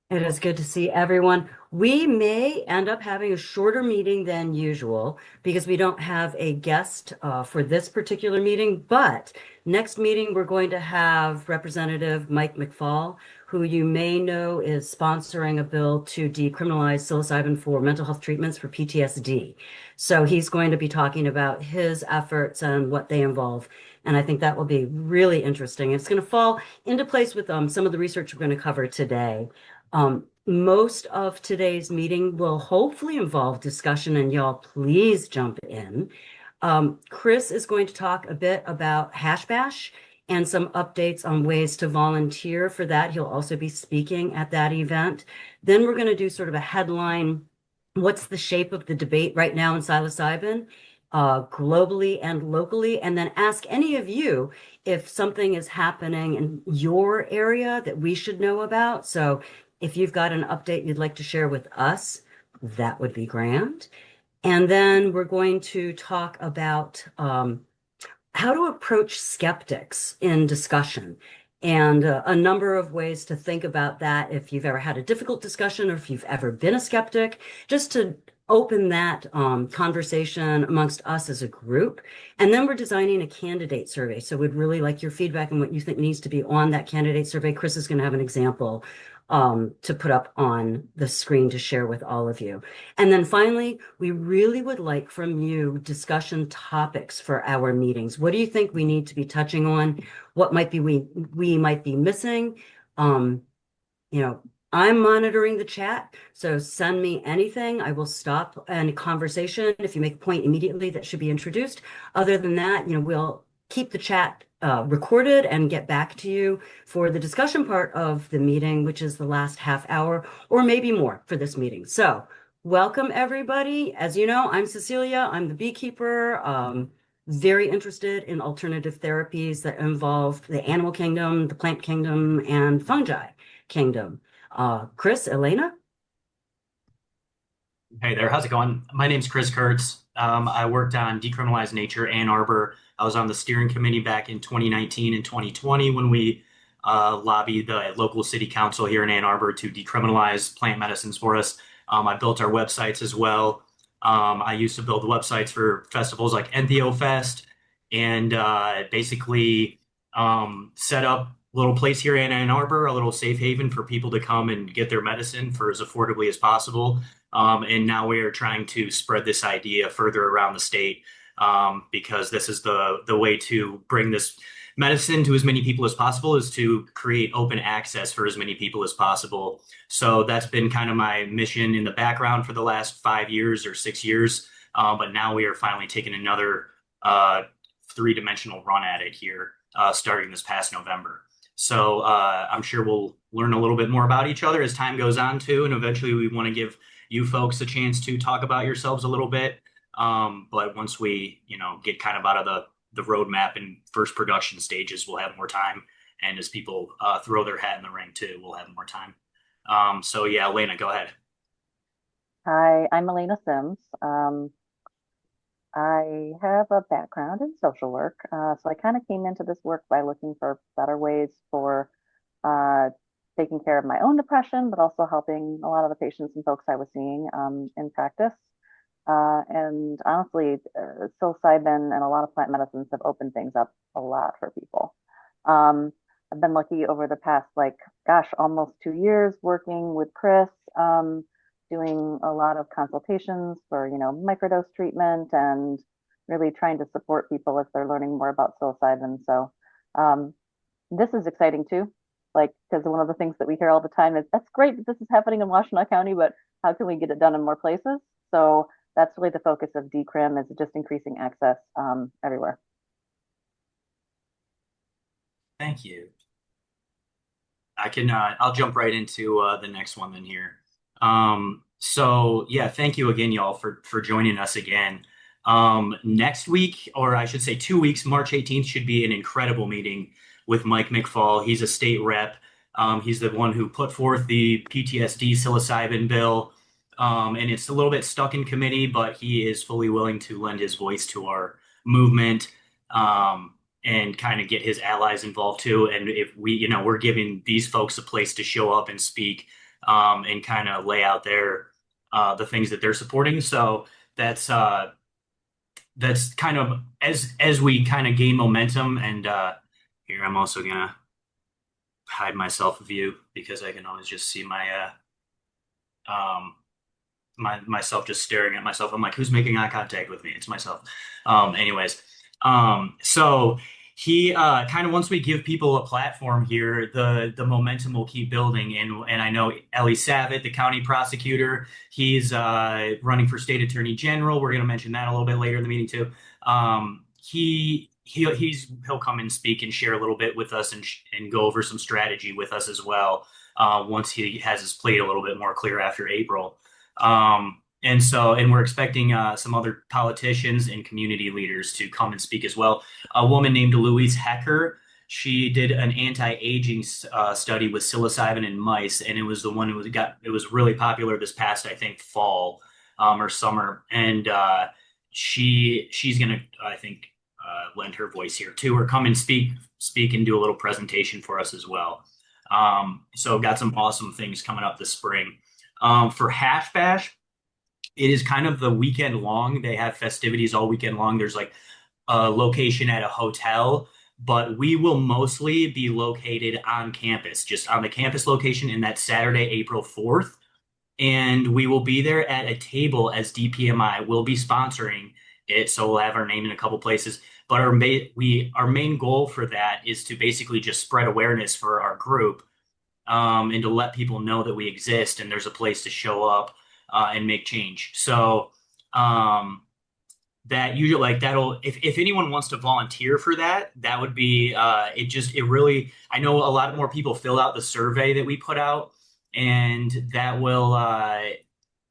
It is good to see everyone. We may end up having a shorter meeting than usual because we don't have a guest for this particular meeting. But next meeting, we're going to have Representative Mike McFall, who you may know is sponsoring a bill to decriminalize psilocybin for mental health treatments for PTSD. So he's going to be talking about his efforts and what they involve. And I think that will be really interesting. It's going to fall into place with some of the research we're going to cover today. Most of today's meeting will hopefully involve discussion, and y'all please jump in. Chris is going to talk a bit about Hash Bash and some updates on ways to volunteer for that. He'll also be speaking at that event. Then we're going to do sort of a headline, what's the shape of the debate right now in psilocybin, globally and locally, and then ask any of you if something is happening in your area that we should know about. So if you've got an update you'd like to share with us, that would be grand. And then we're going to talk about how to approach skeptics in discussion and a number of ways to think about that if you've ever had a difficult discussion or if you've ever been a skeptic, just to open that conversation amongst us as a group. And then we're designing a candidate survey. So we'd really like your feedback on what you think needs to be on that candidate survey. Chris is going to have an example to put up on the screen to share with all of you. And then finally, we really would like from you discussion topics for our meetings. What do you think we need to be touching on? What might be we might be missing? Um, you know, I'm monitoring the chat, so send me anything. I will stop any conversation if you make a point immediately that should be introduced. Other than that, we'll keep the chat recorded and get back to you for the discussion part of the meeting, which is the last half hour or maybe more for this meeting. So welcome, everybody. As you know, I'm Cecilia. I'm the beekeeper. Very interested in alternative therapies that involve the animal kingdom, the plant kingdom, and fungi kingdom. Chris, Elena? Hey there, how's it going? My name's Chris Kurtz. I worked on Decriminalized Nature Ann Arbor. I was on the steering committee back in 2019 and 2020 when we lobbied the local city council here in Ann Arbor to decriminalize plant medicines for us. I built our websites as well. I used to build websites for festivals like Entheo Fest and basically set up a little place here in Ann Arbor, a little safe haven for people to come and get their medicine for as affordably as possible. And now we are trying to spread this idea further around the state because this is the way to bring this medicine to as many people as possible is to create open access for as many people as possible. So that's been kind of my mission in the background for the last 5 years or 6 years. But now we are finally taking another three-dimensional run at it here starting this past November. So I'm sure we'll learn a little bit more about each other as time goes on too. And eventually we want to give you folks a chance to talk about yourselves a little bit. But once we, get kind of out of the roadmap and first production stages, we'll have more time. And as people throw their hat in the ring too, we'll have more time. So yeah, Elena, go ahead. Hi, I'm Elena Sims. I have a background in social work, so I kind of came into this work by looking for better ways for uh, taking care of my own depression, but also helping a lot of the patients and folks I was seeing in practice. And honestly, psilocybin and a lot of plant medicines have opened things up a lot for people. Um, I've been lucky over the past, like, gosh, almost 2 years working with Chris, doing a lot of consultations for, microdose treatment and really trying to support people as they're learning more about psilocybin. So um, this is exciting too, like, because one of the things that we hear all the time is that's great that this is happening in Washtenaw County, but how can we get it done in more places? So that's really the focus of Decrim, is just increasing access everywhere. Thank you. I'll jump right into the next one then here. So yeah, thank you again, y'all, for joining us again. Next week, or I should say 2 weeks, March 18th should be an incredible meeting with Mike McFall. He's a state rep. He's the one who put forth the PTSD psilocybin bill. And it's a little bit stuck in committee, but he is fully willing to lend his voice to our movement. And kind of get his allies involved too. And if we're giving these folks a place to show up and speak and kind of lay out the things that they're supporting. So that's uh, that's kind of as we kind of gain momentum. And here I'm also gonna hide myself view because I can always just see um, myself just staring at myself. I'm like, who's making eye contact with me? It's myself. Anyways, so he kind of once we give people a platform here, the momentum will keep building. And I know Ellie Savitt, the county prosecutor, he's running for state attorney general. We're going to mention that a little bit later in the meeting too. He'll come and speak and share a little bit with us and go over some strategy with us as well. Once he has his plate a little bit more clear after April. And we're expecting some other politicians and community leaders to come and speak as well. A woman named Louise Hecker, she did an anti-aging study with psilocybin in mice, and it was the one it was really popular this past, I think, fall or summer. And she's gonna, I think, lend her voice here too, or come and speak and do a little presentation for us as well. So got some awesome things coming up this spring. For Hash Bash, it is kind of the weekend long. They have festivities all weekend long. There's like a location at a hotel, but we will mostly be located on campus, just on the campus location in that Saturday, April 4th. And we will be there at a table as DPMI. We'll be sponsoring it, so we'll have our name in a couple places. But our main goal for that is to basically just spread awareness for our group, and to let people know that we exist and there's a place to show up and make change. So that usually like that'll if anyone wants to volunteer for that, that would be it really I know a lot more people fill out the survey that we put out, and that will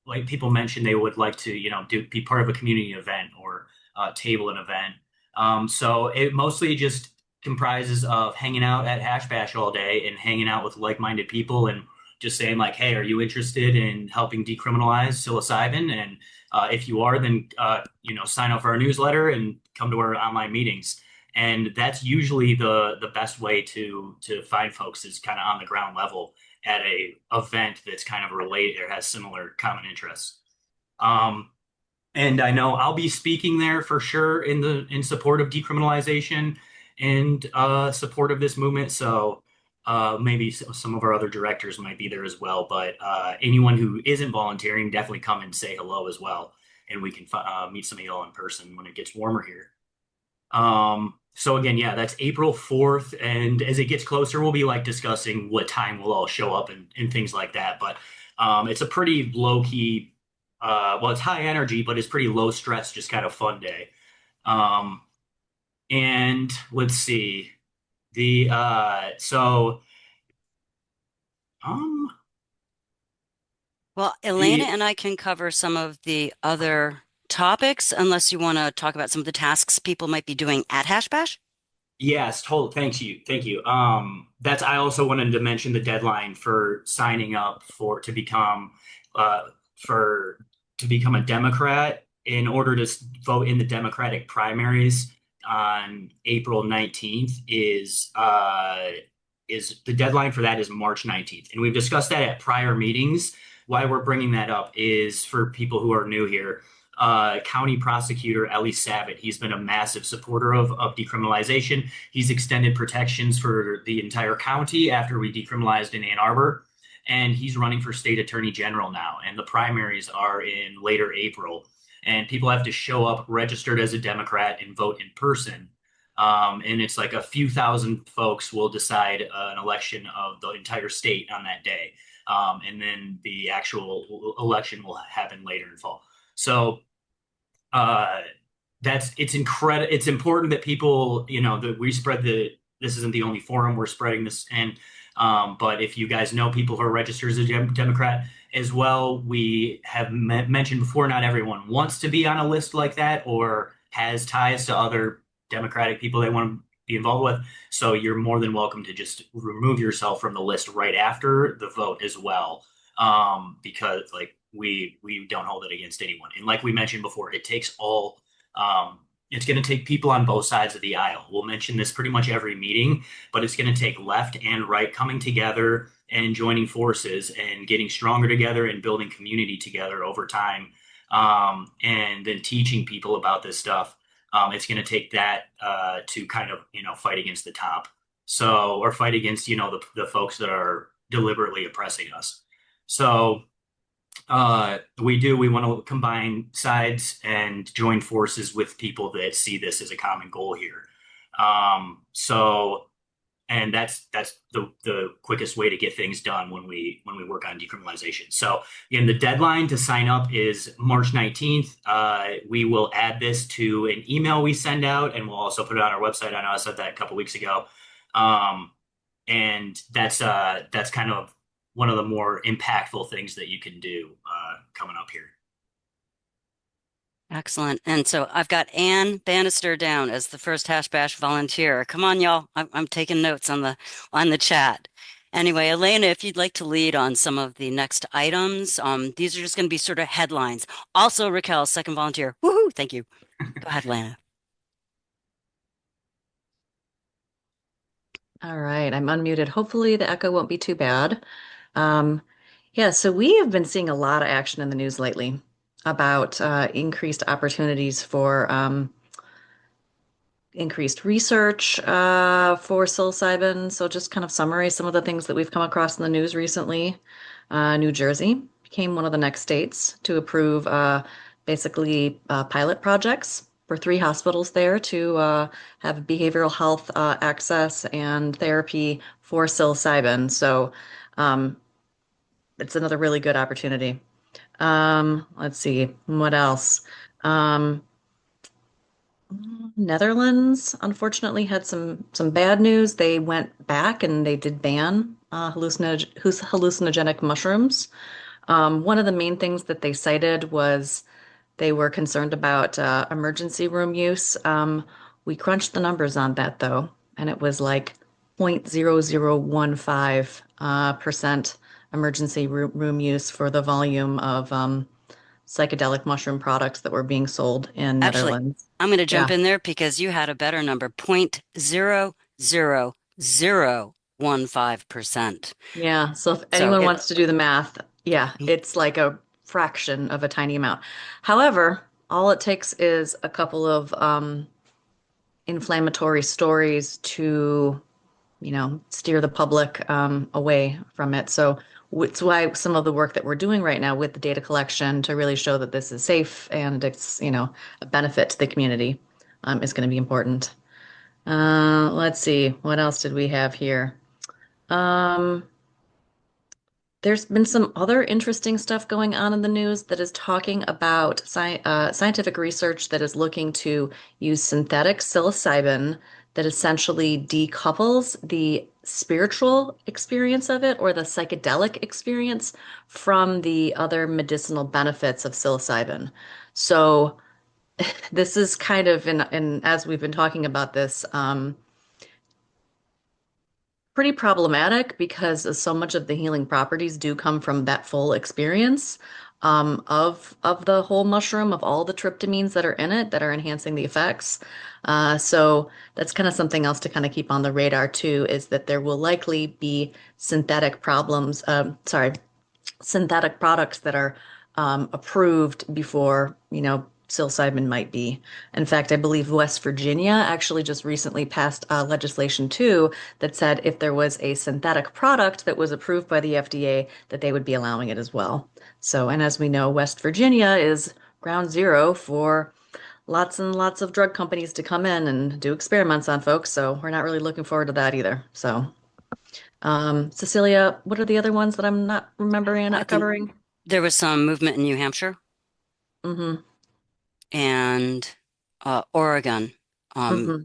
like people mentioned they would like to be part of a community event or table an event. So it mostly just comprises of hanging out at Hash Bash all day and hanging out with like-minded people and just saying like, hey, are you interested in helping decriminalize psilocybin? And if you are, then sign up for our newsletter and come to our online meetings. And that's usually the best way to find folks is kind of on the ground level at a event that's kind of related or has similar common interests. And I know I'll be speaking there for sure in support of decriminalization and support of this movement. So maybe some of our other directors might be there as well. But anyone who isn't volunteering, definitely come and say hello as well, and we can meet some of y'all in person when it gets warmer here. So again, yeah, that's April 4th, and as it gets closer, we'll be like discussing what time we'll all show up and things like that. But it's a pretty low key. Well, it's high energy, but it's pretty low stress, just kind of fun day. Um, and let's see. The so um Well, Elena the and I can cover some of the other topics unless you want to talk about some of the tasks people might be doing at Hash Bash. Yes, total. Thank you. That's I also wanted to mention the deadline for signing up uh for to become a Democrat in order to vote in the Democratic primaries on April 19th is the deadline for that is March 19th. And we've discussed that at prior meetings. Why we're bringing that up is for people who are new here. County prosecutor Ellie Savitt, he's been a massive supporter of decriminalization. He's extended protections for the entire county after we decriminalized in Ann Arbor. And he's running for state attorney general now. And the primaries are in later April. And people have to show up registered as a Democrat and vote in person. And it's like a few thousand folks will decide an election of the entire state on that day. And then the actual election will happen later in fall. So uh, it's incredible. It's important that people, that we spread this isn't the only forum we're spreading this. And but if you guys know people who are registered as a Democrat as well, we have mentioned before, not everyone wants to be on a list like that or has ties to other Democratic people they want to be involved with. So you're more than welcome to just remove yourself from the list right after the vote as well. Because like we don't hold it against anyone. And like we mentioned before, it takes all it's going to take people on both sides of the aisle. We'll mention this pretty much every meeting, but it's going to take left and right coming together and joining forces and getting stronger together and building community together over time, and then teaching people about this stuff. It's going to take that to kind of, fight against the top. So, or fight against, the folks that are deliberately oppressing us. So, we want to combine sides and join forces with people that see this as a common goal here. So, and that's the quickest way to get things done when we work on decriminalization. So, again, the deadline to sign up is March 19th. We will add this to an email we send out, and we'll also put it on our website. I know I said that a couple weeks ago. And that's kind of one of the more impactful things that you can do coming up here. Excellent. And so I've got Ann Bannister down as the first Hash Bash volunteer. Come on, y'all. I'm taking notes on the chat. Anyway, Elena, if you'd like to lead on some of the next items, these are just going to be sort of headlines. Also, Raquel, second volunteer. Woohoo! Thank you. Go ahead, Elena. All right, I'm unmuted. Hopefully the echo won't be too bad. Yeah, so we have been seeing a lot of action in the news lately about increased opportunities for increased research for psilocybin. So just kind of summarize some of the things that we've come across in the news recently. New Jersey became one of the next states to approve basically pilot projects for 3 hospitals there to have behavioral health access and therapy for psilocybin. So it's another really good opportunity. Let's see, what else? Netherlands unfortunately had some bad news. They went back and they did ban hallucinogenic mushrooms. One of the main things that they cited was they were concerned about emergency room use. We crunched the numbers on that though, and it was like 0.0015% emergency room use for the volume of psychedelic mushroom products that were being sold in Actually, Netherlands. I'm going to jump Yeah. in there because you had a better number, 0.00015%. Yeah. So if So anyone it, wants to do the math, yeah, it's like a fraction of a tiny amount. However, all it takes is a couple of inflammatory stories to, steer the public away from it. So it's why some of the work that we're doing right now with the data collection to really show that this is safe and it's, a benefit to the community is going to be important. Let's see, what else did we have here? Um, there's been some other interesting stuff going on in the news that is talking about scientific research that is looking to use synthetic psilocybin that essentially decouples the spiritual experience of it or the psychedelic experience from the other medicinal benefits of psilocybin. So this is kind of, in as we've been talking about this, pretty problematic because so much of the healing properties do come from that full experience of the whole mushroom, of all the tryptamines that are in it that are enhancing the effects. So that's kind of something else to kind of keep on the radar too, is that there will likely be synthetic products that are approved before, psilocybin might be. In fact, I believe West Virginia actually just recently passed legislation too that said if there was a synthetic product that was approved by the FDA, that they would be allowing it as well. So, and as we know, West Virginia is ground zero for lots and lots of drug companies to come in and do experiments on folks. So we're not really looking forward to that either. So, Cecilia, what are the other ones that I'm not remembering and I not think covering? there was some movement in New Hampshire Mm-hmm. and Oregon. Um, Mm-hmm.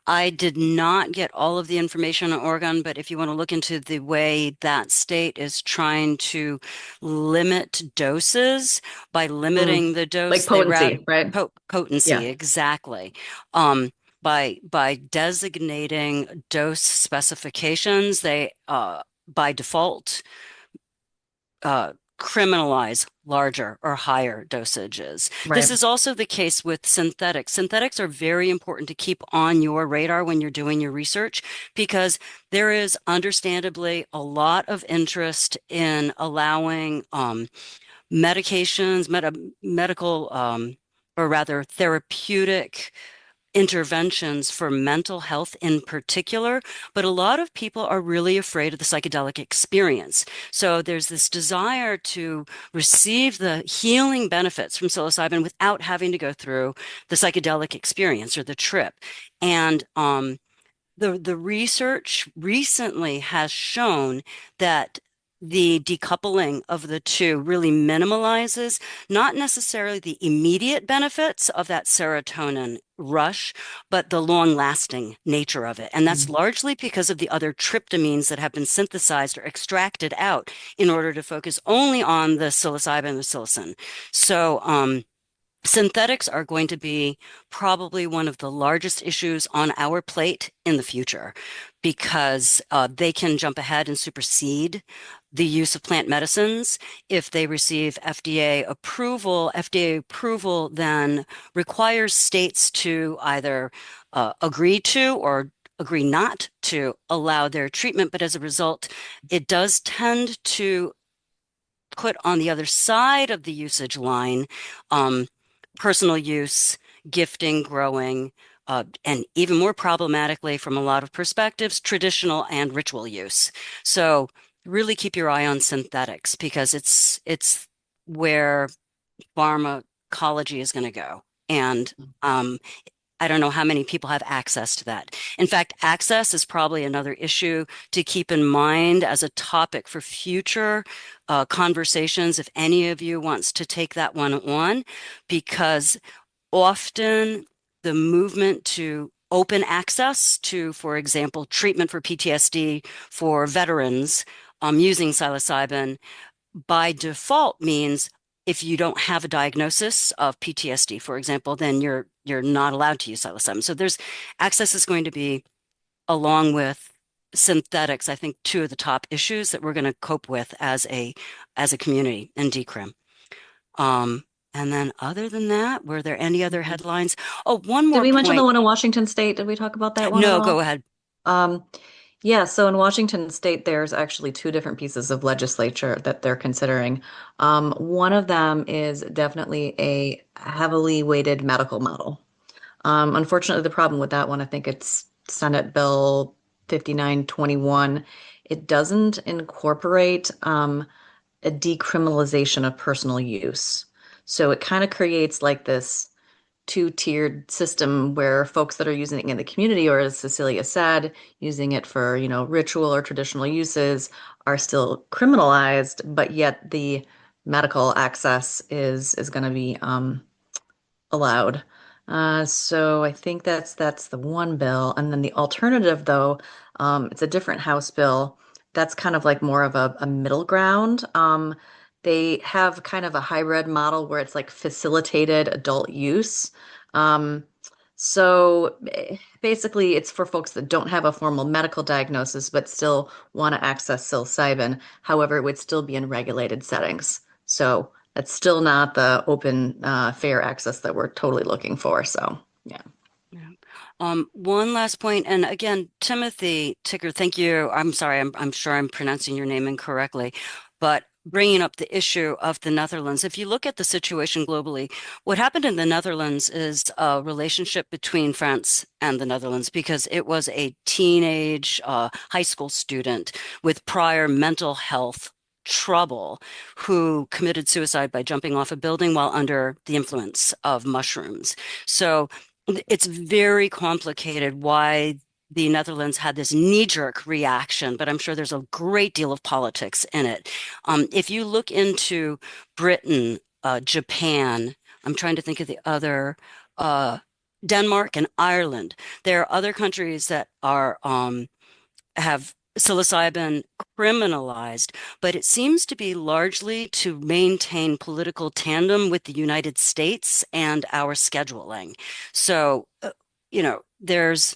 I did not get all of the information on Oregon, but if you want to look into the way that state is trying to limit doses by Mm. limiting the dose, Like they rat potency, right? potency, Yeah. exactly. By designating dose specifications, they by default criminalize larger or higher dosages. This Right. is also the case with synthetics. Synthetics are very important to keep on your radar when you're doing your research because there is understandably a lot of interest in allowing medications, medical, or rather therapeutic interventions for mental health in particular, but a lot of people are really afraid of the psychedelic experience. So there's this desire to receive the healing benefits from psilocybin without having to go through the psychedelic experience or the trip. And the research recently has shown that the decoupling of the two really minimalizes not necessarily the immediate benefits of that serotonin rush, but the long-lasting nature of it. And that's Mm. largely because of the other tryptamines that have been synthesized or extracted out in order to focus only on the psilocybin and the psilocin. So, synthetics are going to be probably one of the largest issues on our plate in the future because they can jump ahead and supersede the use of plant medicines if they receive FDA approval. FDA approval then requires states to either agree to or agree not to allow their treatment, but as a result, it does tend to put on the other side of the usage line, um, personal use, gifting, growing, and even more problematically from a lot of perspectives, traditional and ritual use. So really keep your eye on synthetics because it's where pharmacology is going to go. And I don't know how many people have access to that. In fact, access is probably another issue to keep in mind as a topic for future conversations, if any of you wants to take that one on, because often the movement to open access to, for example, treatment for PTSD for veterans using psilocybin by default means if you don't have a diagnosis of PTSD, for example, then you're not allowed to use psilocybin. So there's access is going to be, along with synthetics, I think two of the top issues that we're going to cope with as a community in decrim. Um, and then other than that, were there any other Mhm. headlines? Oh, one Did more we mention the point. one in Washington State? Did we talk about that one at No, go all? ahead. Um, yeah, so in Washington State, there's actually two different pieces of legislature that they're considering. One of them is definitely a heavily weighted medical model. Unfortunately, the problem with that one, I think it's Senate Bill 5921. It doesn't incorporate a decriminalization of personal use. So it kind of creates like this two-tiered system where folks that are using it in the community, or as Cecilia said, using it for, ritual or traditional uses are still criminalized, but yet the medical access is going to be allowed. So I think that's the one bill, and then the alternative, though, it's a different House bill. That's kind of like more of a middle ground. They have kind of a hybrid model where it's like facilitated adult use. Um, so basically, it's for folks that don't have a formal medical diagnosis but still want to access psilocybin. However, it would still be in regulated settings. So that's still not the open, fair access that we're totally looking for. So, yeah. Yeah. One last point, and again, Timothy Ticker, thank you. I'm sorry, I'm sure I'm pronouncing your name incorrectly, but bringing up the issue of the Netherlands. If you look at the situation globally, what happened in the Netherlands is a relationship between France and the Netherlands because it was a teenage high school student with prior mental health trouble who committed suicide by jumping off a building while under the influence of mushrooms. So it's very complicated why the Netherlands had this knee-jerk reaction, but I'm sure there's a great deal of politics in it. If you look into Britain, Japan, I'm trying to think of the other, uh, Denmark and Ireland, there are other countries that are have psilocybin criminalized, but it seems to be largely to maintain political tandem with the United States and our scheduling. So, there's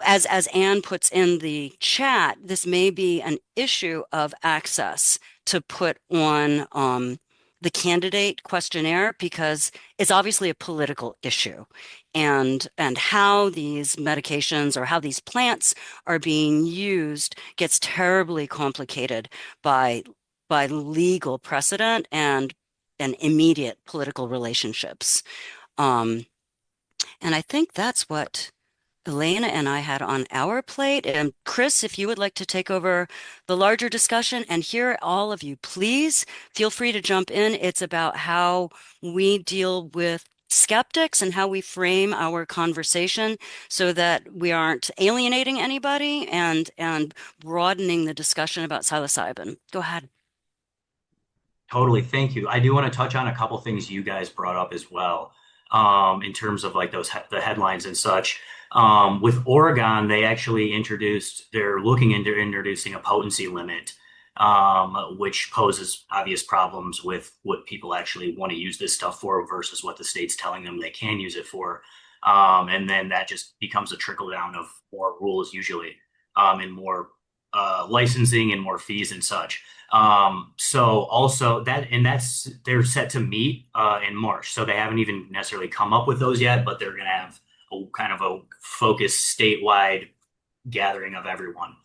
as Anne puts in the chat, this may be an issue of access to put on the candidate questionnaire because it's obviously a political issue, and how these medications or how these plants are being used gets terribly complicated by legal precedent and immediate political relationships. Um, and I think that's what Elena and I had on our plate. And Chris, if you would like to take over the larger discussion, and here, all of you, please feel free to jump in. It's about how we deal with skeptics and how we frame our conversation so that we aren't alienating anybody and broadening the discussion about psilocybin. Go ahead. Totally. Thank you. I do want to touch on a couple things you guys brought up as well, in terms of like the headlines and such. With Oregon, they actually they're looking into introducing a potency limit, which poses obvious problems with what people actually want to use this stuff for versus what the state's telling them they can use it for. And then that just becomes a trickle down of more rules usually, and more licensing and more fees and such. So also they're set to meet in March. So they haven't even necessarily come up with those yet, but they're going to have a kind of a focused statewide gathering of everyone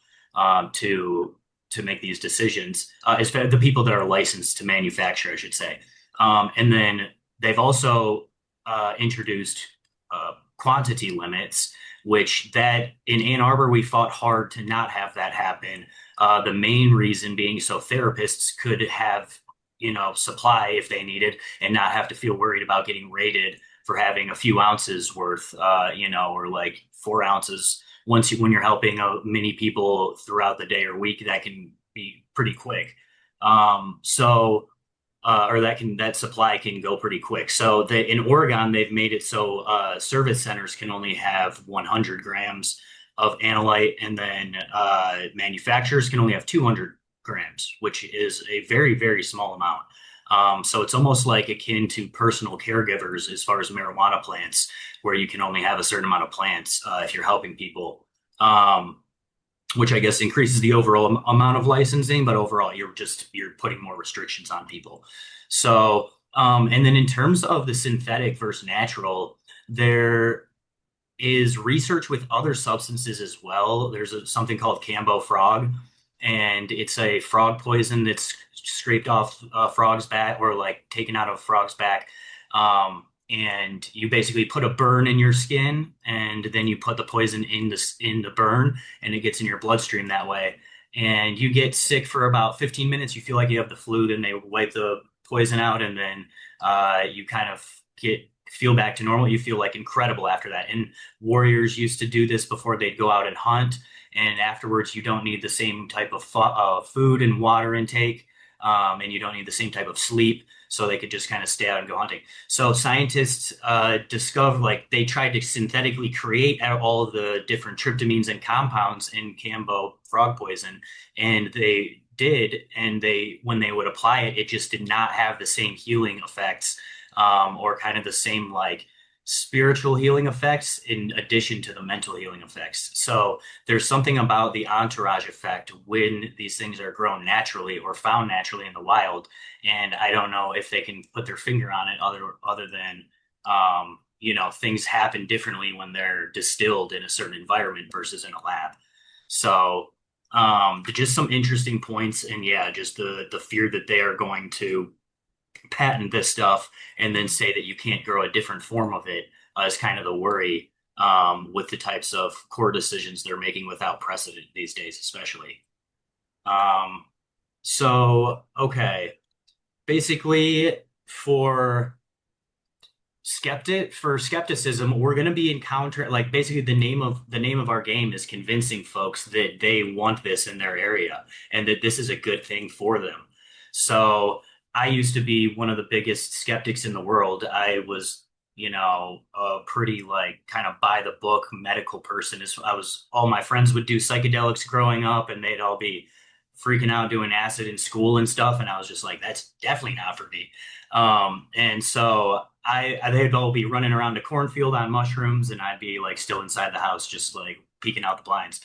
to make these decisions, especially the people that are licensed to manufacture, I should say. And then they've also introduced quantity limits, which that in Ann Arbor, we fought hard to not have that happen. The main reason being so therapists could have, supply if they needed and not have to feel worried about getting rated for having a few ounces worth, or like 4 ounces. When you're helping many people throughout the day or week, that can be pretty quick. Or that supply can go pretty quick. So in Oregon, they've made it so service centers can only have 100 grams of analyte, and then manufacturers can only have 200 grams, which is a very, very small amount. So it's almost like akin to personal caregivers as far as marijuana plants, where you can only have a certain amount of plants if you're helping people, which I guess increases the overall amount of licensing, but overall you're putting more restrictions on people. So, and then in terms of the synthetic versus natural, there is research with other substances as well. There's something called Cambo frog, and it's a frog poison that's scraped off a frog's back or like taken out of a frog's back. And you basically put a burn in your skin, and then you put the poison in the burn, and it gets in your bloodstream that way. And you get sick for about 15 minutes. You feel like you have the flu. Then they wipe the poison out, and then you kind of feel back to normal. You feel like incredible after that. And warriors used to do this before they'd go out and hunt. And afterwards, you don't need the same type of food and water intake, and you don't need the same type of sleep. So they could just kind of stay out and go hunting. So scientists discovered, like, they tried to synthetically create all the different tryptamines and compounds in Cambo frog poison, and they did. And when they would apply it, it just did not have the same healing effects, or kind of the same like spiritual healing effects in addition to the mental healing effects. So there's something about the entourage effect when these things are grown naturally or found naturally in the wild. And I don't know if they can put their finger on it other than, things happen differently when they're distilled in a certain environment versus in a lab. So just some interesting points. And yeah, just the fear that they are going to patent this stuff and then say that you can't grow a different form of it is kind of the worry, with the types of core decisions they're making without precedent these days, especially. Okay. Basically, for skepticism, we're going to be like, basically the name of our game is convincing folks that they want this in their area and that this is a good thing for them. So I used to be one of the biggest skeptics in the world. I was, a pretty like kind of by the book medical person. All my friends would do psychedelics growing up, and they'd all be freaking out doing acid in school and stuff. And I was just like, that's definitely not for me. And so they'd all be running around a cornfield on mushrooms, and I'd be like still inside the house, just like peeking out the blinds.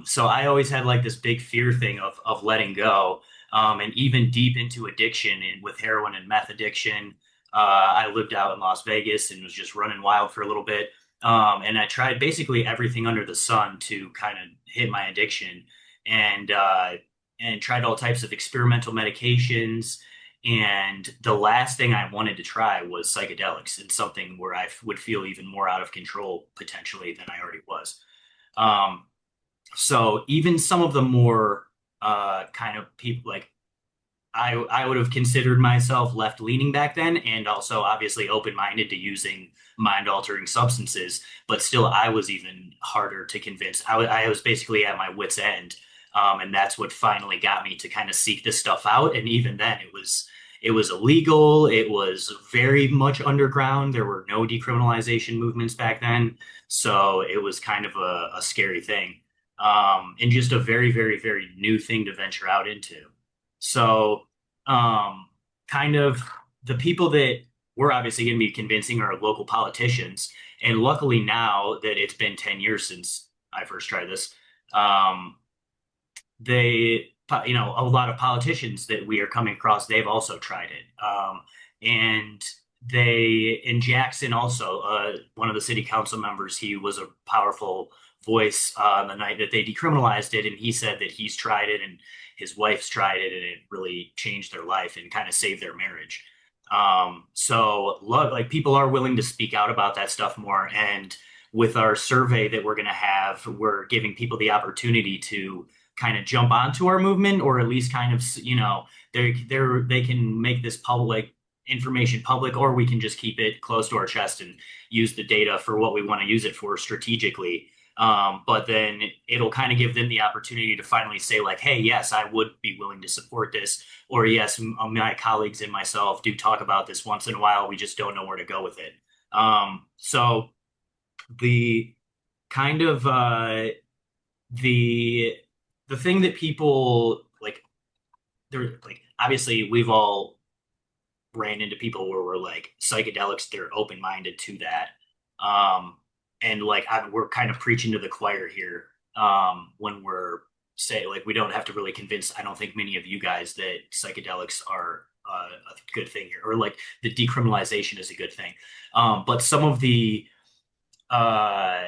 So I always had like this big fear thing of letting go. and even deep into addiction and with heroin and meth addiction. I lived out in Las Vegas and was just running wild for a little bit. And I tried basically everything under the sun to kind of hit my addiction, and tried all types of experimental medications. And the last thing I wanted to try was psychedelics, and something where I would feel even more out of control potentially than I already was. Um, so even some of the more kind of people, like I would have considered myself left leaning back then, and also obviously open minded to using mind altering substances. But still, I was even harder to convince. I was basically at my wit's end, and that's what finally got me to kind of seek this stuff out. And even then, it was illegal. It was very much underground. There were no decriminalization movements back then, so it was kind of a scary thing, and just a very, very, very new thing to venture out into. So, kind of the people that we're obviously going to be convincing are local politicians. And luckily, now that it's been 10 years since I first tried this, um, a lot of politicians that we are coming across, they've also tried it. And in Jackson also, one of the city council members, he was a powerful voice on the night that they decriminalized it. And he said that he's tried it and his wife's tried it, and it really changed their life and kind of saved their marriage. So like people are willing to speak out about that stuff more. And with our survey that we're going to have, we're giving people the opportunity to kind of jump onto our movement, or at least kind of, they can make this public information public, or we can just keep it close to our chest and use the data for what we want to use it for strategically. But then it'll kind of give them the opportunity to finally say like, hey, yes, I would be willing to support this, or yes, my colleagues and myself do talk about this once in a while. We just don't know where to go with it. So the kind of the thing that people like, they're like, obviously we've all ran into people where we're like psychedelics, they're open-minded to that. And like we're kind of preaching to the choir here, when we're say like we don't have to really convince, I don't think, many of you guys that psychedelics are a good thing here, or like the decriminalization is a good thing. But some of the uh,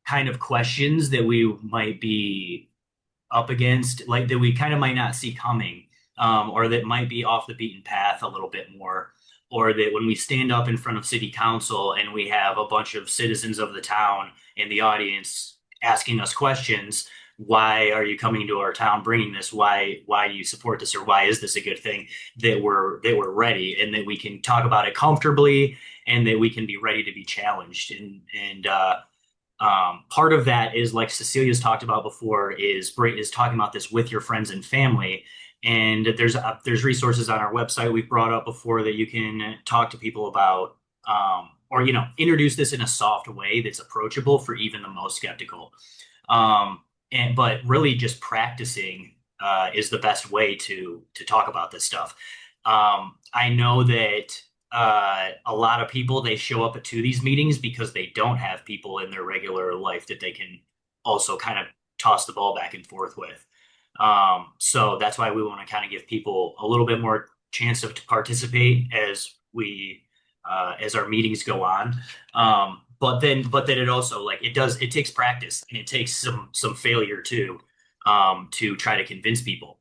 kind of questions that we might be up against, like that we kind of might not see coming, or that might be off the beaten path a little bit more, or that when we stand up in front of city council and we have a bunch of citizens of the town in the audience asking us questions, why are you coming to our town bringing this? Why do you support this, or why is this a good thing? That we're ready, and that we can talk about it comfortably, and that we can be ready to be challenged. And part of that is, like Cecilia's talked about before, is talking about this with your friends and family. And there's resources on our website we've brought up before that you can talk to people about, or introduce this in a soft way that's approachable for even the most skeptical. But really, just practicing is the best way to talk about this stuff. I know that a lot of people, they show up to these meetings because they don't have people in their regular life that they can also kind of toss the ball back and forth with. So that's why we want to kind of give people a little bit more chance to participate as our meetings go on. But then it also, like, it takes practice, and it takes some failure too, to try to convince people.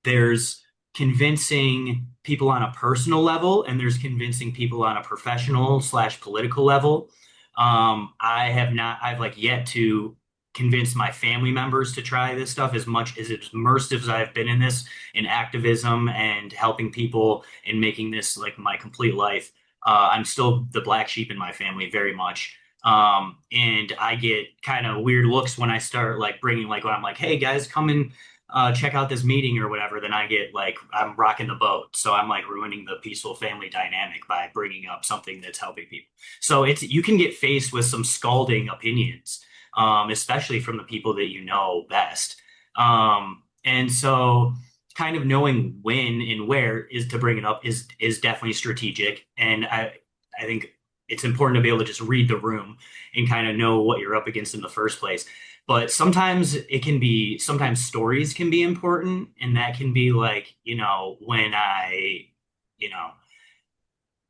There's convincing people on a personal level, and there's convincing people on a professional/political level. I've like yet to convince my family members to try this stuff, as much as immersed as I've been in this, in activism and helping people and making this like my complete life. I'm still the black sheep in my family, very much. And I get kind of weird looks when I start like bringing, like when I'm like, hey guys, come and check out this meeting or whatever. Then I get like, I'm rocking the boat. So I'm like ruining the peaceful family dynamic by bringing up something that's helping people. So you can get faced with some scalding opinions, especially from the people that you know best. And so kind of knowing when and where is to bring it up is definitely strategic. And I think it's important to be able to just read the room and kind of know what you're up against in the first place. But sometimes stories can be important, and that can be like, when you know,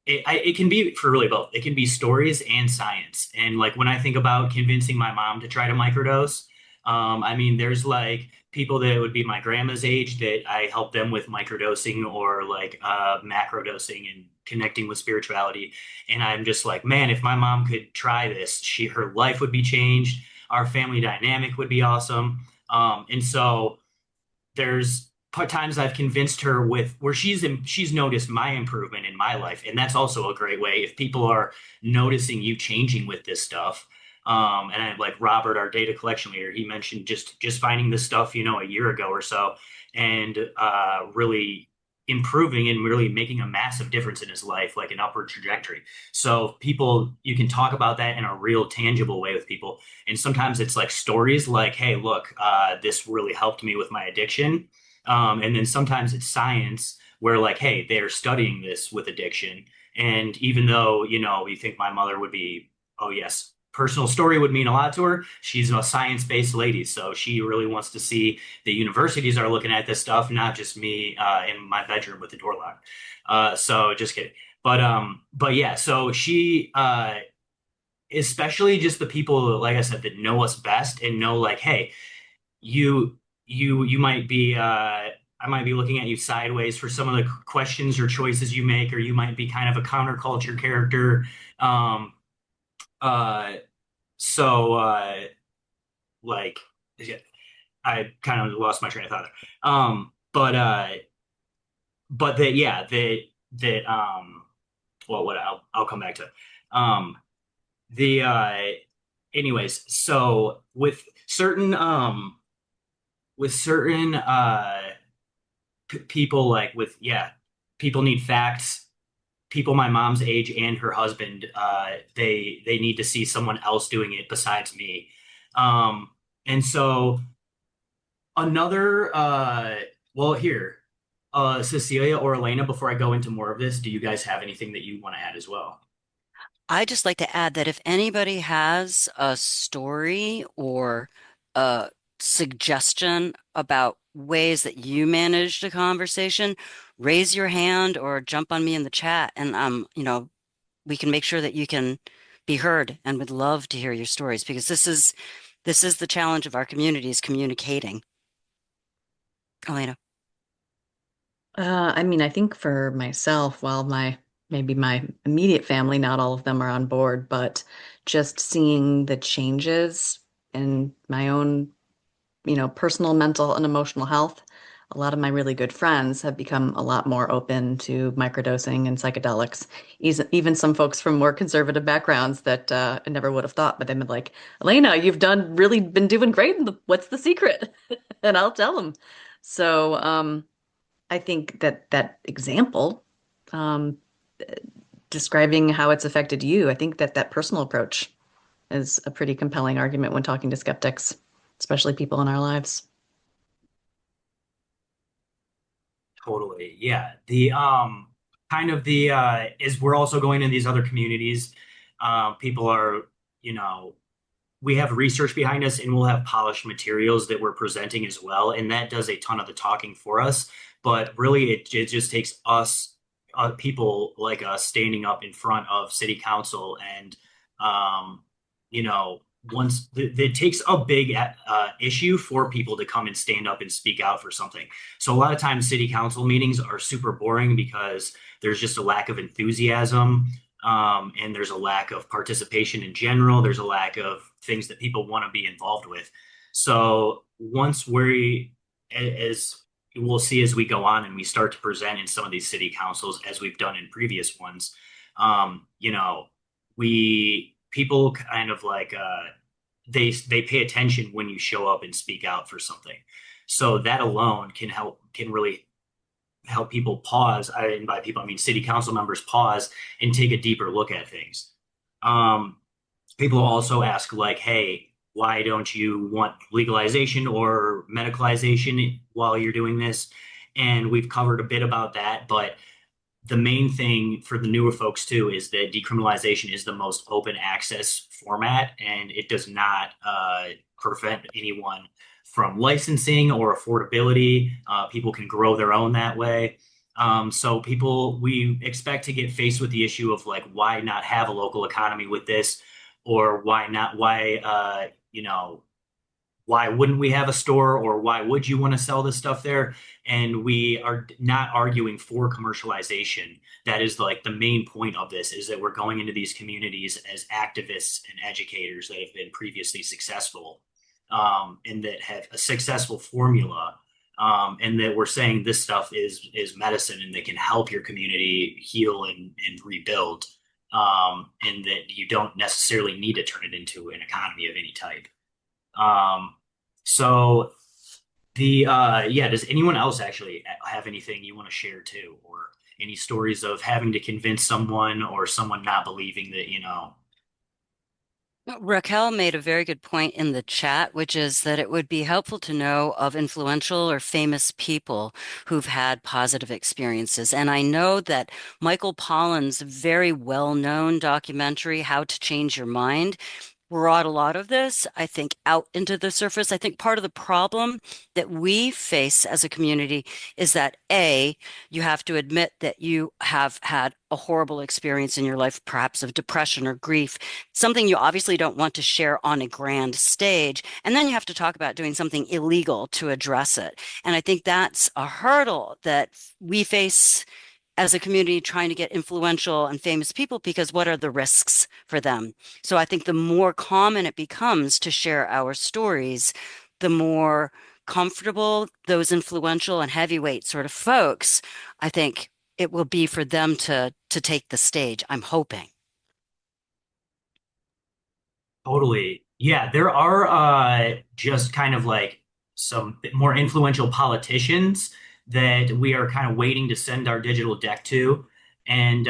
it can be for really both. It can be stories and science. And like when I think about convincing my mom to try to microdose, I mean, there's like people that would be my grandma's age that I help them with microdosing or like macrodosing and connecting with spirituality. And I'm just like, man, if my mom could try this, her life would be changed. Our family dynamic would be awesome. And so there's times I've convinced her with where she's noticed my improvement in my life, and that's also a great way if people are noticing you changing with this stuff. And like Robert, our data collection leader, he mentioned just finding this stuff, a year ago or so, and really improving and really making a massive difference in his life, like an upward trajectory. So people, you can talk about that in a real tangible way with people. And sometimes it's like stories like, hey, look, this really helped me with my addiction. And then sometimes it's science where like, hey, they're studying this with addiction. And even though, you think my mother would be, oh yes, personal story would mean a lot to her. She's a science-based lady, so she really wants to see the universities are looking at this stuff, not just me in my bedroom with the door locked. So just kidding. But yeah, so she especially just the people, like I said, that know us best and know like, hey, you might be I might be looking at you sideways for some of the questions or choices you make, or you might be kind of a counterculture character. Um, uh, so like yeah, I kind of lost my train of thought there. But that yeah, that well, what I'll come back to it. The anyways, so with certain people, like with yeah, people need facts. People my mom's age and her husband, they need to see someone else doing it besides me. And so another well here, Cecilia or Elena, before I go into more of this, do you guys have anything that you want to add as well? I just like to add that if anybody has a story or a suggestion about ways that you managed a conversation, raise your hand or jump on me in the chat, and we can make sure that you can be heard and would love to hear your stories because this is the challenge of our community is communicating. Elena. I mean, I think for myself, while maybe my immediate family, not all of them are on board, but just seeing the changes in my own, personal, mental, and emotional health, a lot of my really good friends have become a lot more open to microdosing and psychedelics. Even some folks from more conservative backgrounds that I never would have thought, but they've been like, Elena, you've really been doing great. What's the secret? And I'll tell them. So, I think that example, um, describing how it's affected you, I think that personal approach is a pretty compelling argument when talking to skeptics, especially people in our lives. Totally. Yeah. The kind of the is we're also going in these other communities. People are, you know, we have research behind us and we'll have polished materials that we're presenting as well. And that does a ton of the talking for us. But really, it just takes us, people like us, standing up in front of city council and, um, you know, it takes a big issue for people to come and stand up and speak out for something. So a lot of times, city council meetings are super boring because there's just a lack of enthusiasm, and there's a lack of participation in general. There's a lack of things that people want to be involved with. So once as we'll see as we go on and we start to present in some of these city councils, as we've done in previous ones, you know, people kind of like they pay attention when you show up and speak out for something. So that alone can really help people pause. And by people, I mean city council members pause and take a deeper look at things. Um, People also ask, like, hey, why don't you want legalization or medicalization while you're doing this? And we've covered a bit about that, but the main thing for the newer folks too is that decriminalization is the most open access format, and it does not prevent anyone from licensing or affordability. People can grow their own that way. So we expect to get faced with the issue of like, why not have a local economy with this, or why wouldn't we have a store, or why would you want to sell this stuff there? And we are not arguing for commercialization. That is like the main point of this, is that we're going into these communities as activists and educators that have been previously successful, and that have a successful formula. And that we're saying this stuff is medicine and that can help your community heal and rebuild. And that you don't necessarily need to turn it into an economy of any type. Um, so does anyone else actually have anything you want to share too, or any stories of having to convince someone or someone not believing that, Raquel made a very good point in the chat, which is that it would be helpful to know of influential or famous people who've had positive experiences. And I know that Michael Pollan's very well-known documentary, How to Change Your Mind, brought a lot of this, I think, out into the surface. I think part of the problem that we face as a community is that A, you have to admit that you have had a horrible experience in your life, perhaps of depression or grief, something you obviously don't want to share on a grand stage. And then you have to talk about doing something illegal to address it. And I think that's a hurdle that we face as a community trying to get influential and famous people, because what are the risks for them? So I think the more common it becomes to share our stories, the more comfortable those influential and heavyweight sort of folks, I think it will be for them to take the stage. I'm hoping. totally. Yeah, there are just kind of like some bit more influential politicians that we are kind of waiting to send our digital deck to, and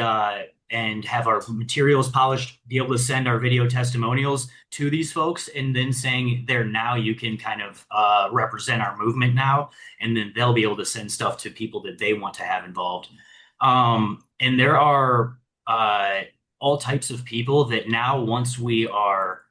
and have our materials polished, be able to send our video testimonials to these folks, and then saying there, now you can kind of represent our movement now, and then they'll be able to send stuff to people that they want to have involved. And there are all types of people that now, once we are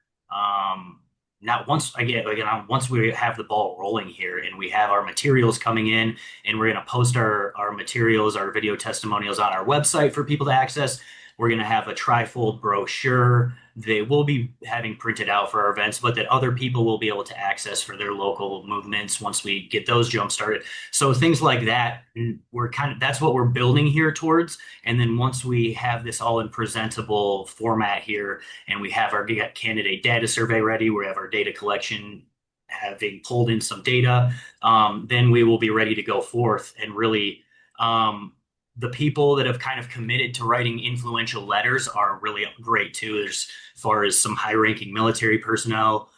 now once again once we have the ball rolling here and we have our materials coming in, and we're going to post our materials, our video testimonials on our website for people to access. We're going to have a trifold brochure they will be having printed out for our events, but that other people will be able to access for their local movements once we get those jump started. So things like that, that's what we're building here towards. And then once we have this all in presentable format here, and we have our candidate data survey ready, we have our data collection having pulled in some data, then we will be ready to go forth and really the people that have kind of committed to writing influential letters are really great too. There's, as far as some high-ranking military personnel,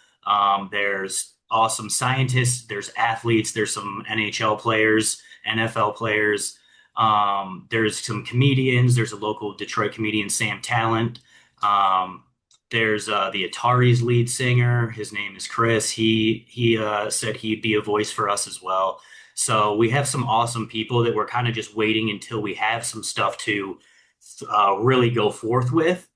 there's awesome scientists, there's athletes, there's some NHL players, NFL players, there's some comedians, there's a local Detroit comedian, Sam Talent. There's the Atari's lead singer. His name is Chris. He said he'd be a voice for us as well. So we have some awesome people that we're kind of just waiting until we have some stuff to really go forth with,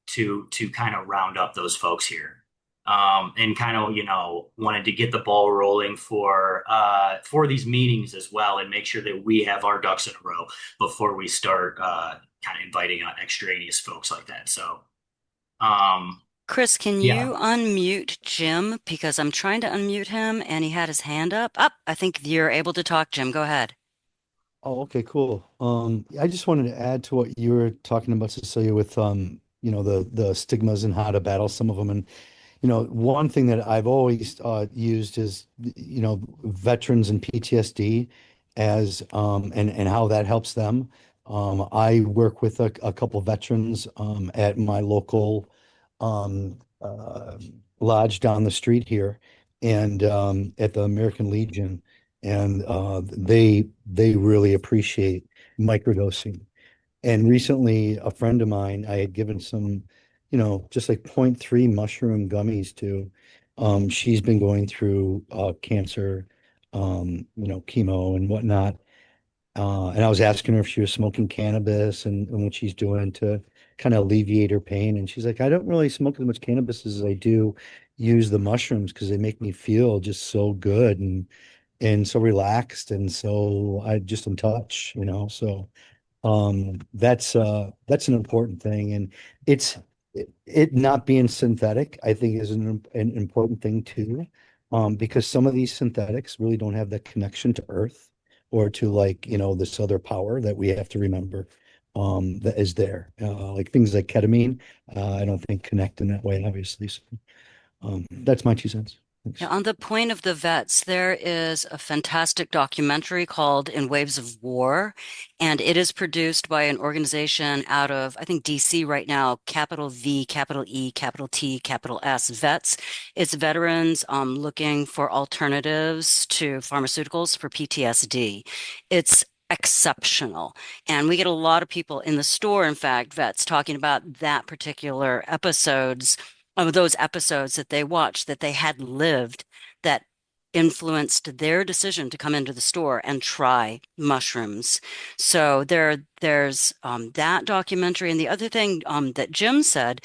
to kind of round up those folks here, and kind of wanted to get the ball rolling for these meetings as well, and make sure that we have our ducks in a row before we start kind of inviting on extraneous folks like that. So Chris, can yeah. you unmute Jim? Because I'm trying to unmute him and he had his hand up. Up, I think you're able to talk, Jim. Go ahead. Oh, okay, cool. I just wanted to add to what you were talking about, Cecilia, with the stigmas and how to battle some of them. And one thing that I've always used is veterans and PTSD as and how that helps them. I work with a couple veterans at my local lodge down the street here, and at the American Legion, and they really appreciate microdosing. And recently, a friend of mine, I had given some, just like point 0.3 mushroom gummies to. She's been going through cancer, chemo and whatnot. And I was asking her if she was smoking cannabis and what she's doing to kind of alleviate her pain. And she's like, I don't really smoke as much cannabis as I do use the mushrooms because they make me feel just so good and so relaxed and so I just in touch, you know. So that's an important thing. And it's it not being synthetic, I think is an important thing too. Because some of these synthetics really don't have that connection to earth or to like, you know, this other power that we have to remember that is there. Like things like ketamine, I don't think connect in that way, obviously. So that's my 2 cents. Yeah, Thanks. on the point of the vets, there is a fantastic documentary called In Waves of War, and it is produced by an organization out of, I think, DC right now, capital V, capital E, capital T, capital S, Vets. It's veterans looking for alternatives to pharmaceuticals for PTSD. It's exceptional. And we get a lot of people in the store, in fact, vets talking about that particular episodes of those episodes that they watched that they had lived that influenced their decision to come into the store and try mushrooms. So there's that documentary. And the other thing that Jim said,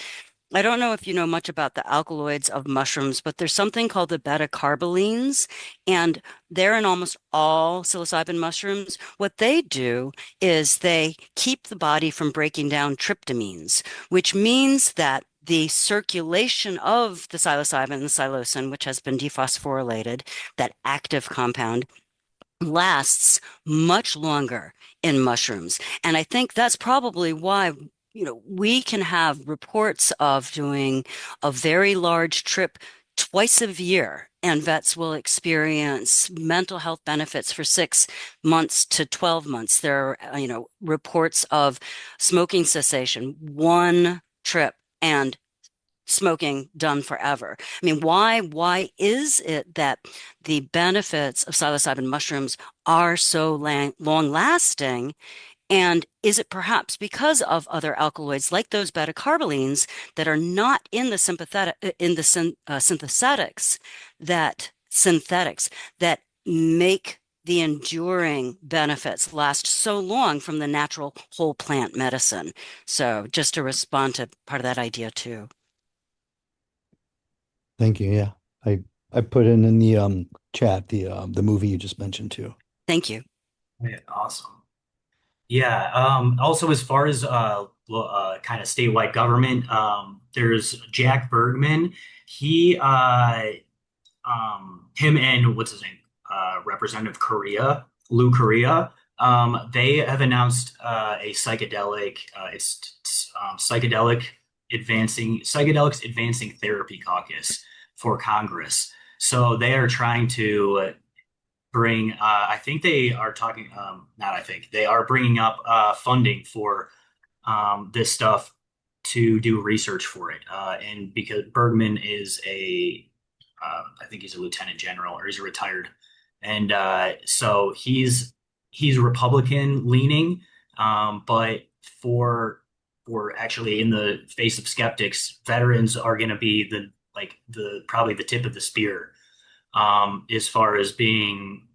I don't know if you know much about the alkaloids of mushrooms, but there's something called the beta carbolines, and they're in almost all psilocybin mushrooms. What they do is they keep the body from breaking down tryptamines, which means that the circulation of the psilocybin and the psilocin, which has been dephosphorylated, that active compound, lasts much longer in mushrooms. And I think that's probably why, we can have reports of doing a very large trip twice a year, and vets will experience mental health benefits for 6 months to 12 months. There are, reports of smoking cessation, one trip, and smoking done forever. I mean, why is it that the benefits of psilocybin mushrooms are so long lasting? And is it perhaps because of other alkaloids like those beta carbolines that are not in the synthetics that make the enduring benefits last so long from the natural whole plant medicine? So just to respond to part of that idea too. Thank you. Yeah. I put in the chat the movie you just mentioned too. Thank you. Yeah, awesome. Yeah. Also, as far as kind of statewide government, there's Jack Bergman. He, him and what's his name, Representative Lou Correa. They have announced a psychedelic. It's psychedelics advancing therapy caucus for Congress. So they are trying to bring, I think they are talking, not I think, they are bringing up funding for this stuff to do research for it. And because Bergman is I think he's a lieutenant general or he's a retired. And so he's Republican leaning, but for actually in the face of skeptics, veterans are going to be probably the tip of the spear as far as being,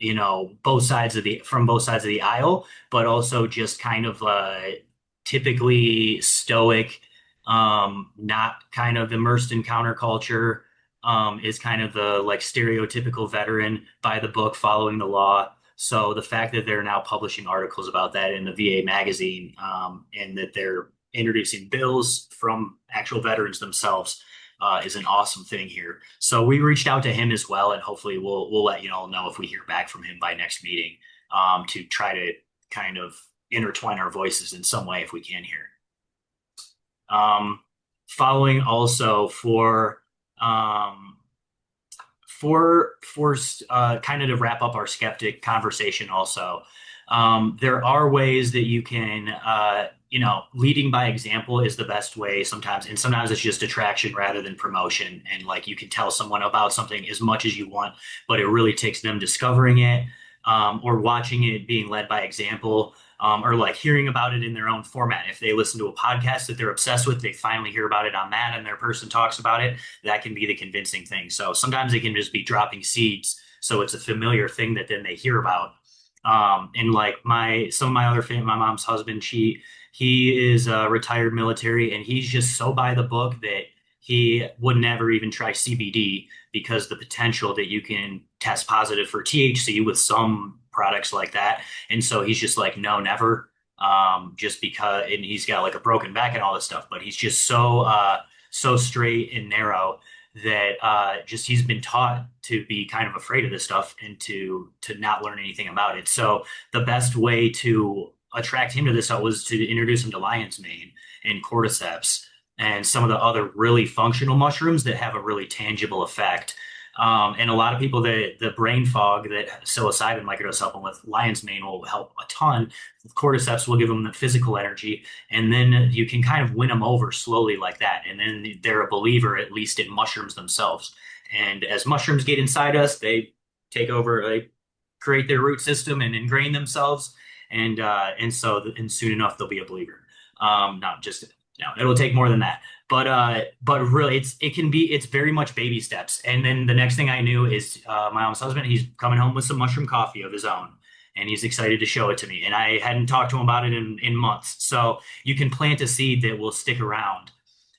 from both sides of the aisle, but also just kind of typically stoic, not kind of immersed in counterculture, is kind of the like stereotypical veteran by the book, following the law. So the fact that they're now publishing articles about that in the VA magazine, and that they're introducing bills from actual veterans themselves, is an awesome thing here. So we reached out to him as well, and hopefully we'll let you all know if we hear back from him by next meeting, to try to kind of intertwine our voices in some way if we can here. Following also kind of to wrap up our skeptic conversation also, there are ways that you can, leading by example is the best way sometimes. And sometimes it's just attraction rather than promotion. And like you can tell someone about something as much as you want, but it really takes them discovering it, or watching it being led by example, or like hearing about it in their own format. If they listen to a podcast that they're obsessed with, they finally hear about it on that and their person talks about it. That can be the convincing thing. So sometimes it can just be dropping seeds. So it's a familiar thing that then they hear about. And like some of my other family, my mom's husband, he is retired military, and he's just so by the book that he would never even try CBD because the potential that you can test positive for THC with some products like that. And so he's just like, no, never. Just because, and he's got like a broken back and all this stuff, but he's just so straight and narrow that just he's been taught to be kind of afraid of this stuff and to not learn anything about it. So the best way to attract him to this stuff was to introduce him to lion's mane and cordyceps and some of the other really functional mushrooms that have a really tangible effect. And a lot of people, the brain fog that psilocybin microdose help them with, lion's mane will help a ton. Cordyceps will give them the physical energy, and then you can kind of win them over slowly like that. And then they're a believer, at least in mushrooms themselves. And as mushrooms get inside us, they take over, they create their root system and ingrain themselves. And soon enough they'll be a believer. Not just it'll take more than that. But really it's very much baby steps. And then the next thing I knew is my mom's husband, he's coming home with some mushroom coffee of his own. And he's excited to show it to me. And I hadn't talked to him about it in months. So you can plant a seed that will stick around.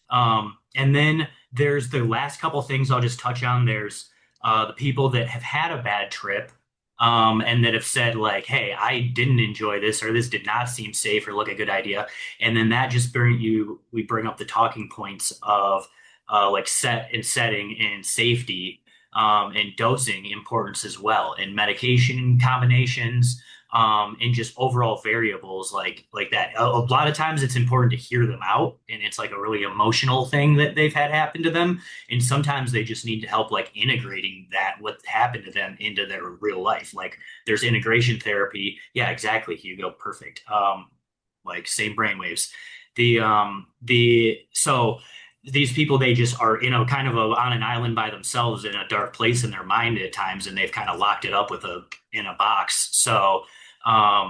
And then there's the last couple things I'll just touch on. There's the people that have had a bad trip, and that have said like, hey, I didn't enjoy this, or this did not seem safe or look a good idea. And then that just we bring up the talking points of like setting and safety, and dosing importance as well, and medication combinations, and just overall variables like that. A lot of times it's important to hear them out, and it's like a really emotional thing that they've had happen to them. And sometimes they just need help like integrating that what happened to them into their real life. Like there's integration therapy. Yeah, exactly, Hugo. Perfect. Like same brainwaves. So these people, they just are, kind of on an island by themselves in a dark place in their mind at times, and they've kind of locked it up in a box. So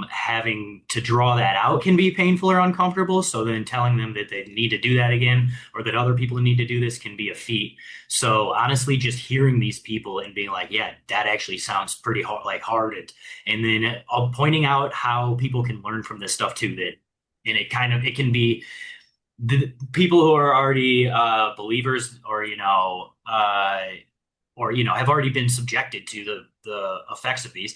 having to draw that out can be painful or uncomfortable. So then telling them that they need to do that again, or that other people need to do this, can be a feat. So honestly, just hearing these people and being like, yeah, that actually sounds pretty hard. And then pointing out how people can learn from this stuff too, and it can be the people who are already believers, have already been subjected to the effects of these.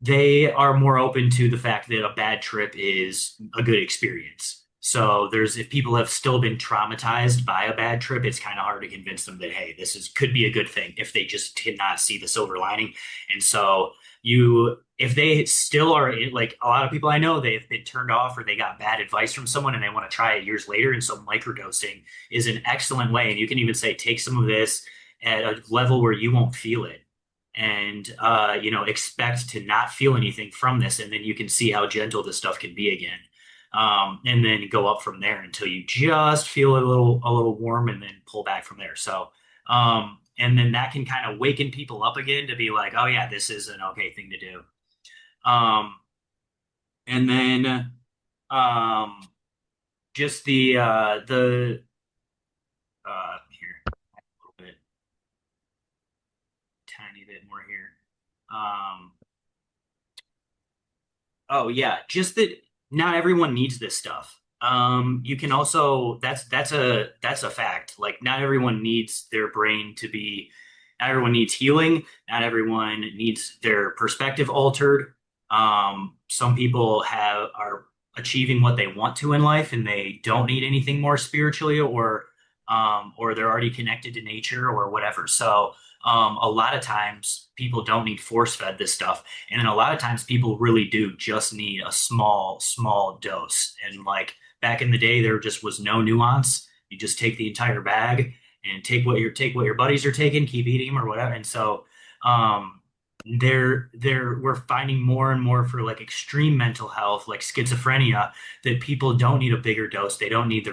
They are more open to the fact that a bad trip is a good experience. So if people have still been traumatized by a bad trip, it's kind of hard to convince them that, hey, could be a good thing, if they just cannot see the silver lining. And so if they still are like a lot of people I know, they've been turned off or they got bad advice from someone and they want to try it years later. And so microdosing is an excellent way. And you can even say, take some of this at a level where you won't feel it, and expect to not feel anything from this, and then you can see how gentle this stuff can be again, and then go up from there until you just feel a little warm, and then pull back from there. So and then that can kind of waken people up again to be like, oh yeah, this is an okay thing to do. And then just the here a little bit, tiny bit more here. Oh yeah, just that not everyone needs this stuff. You can also, that's a fact. Like not everyone needs their brain to be, not everyone needs healing. Not everyone needs their perspective altered. Some people are achieving what they want to in life, and they don't need anything more spiritually, or they're already connected to nature or whatever. So a lot of times people don't need force fed this stuff. And then a lot of times people really do just need a small dose. And like back in the day, there just was no nuance. You just take the entire bag and take what your buddies are taking, keep eating them or whatever. And so we're finding more and more for like extreme mental health, like schizophrenia, that people don't need a bigger dose. They don't need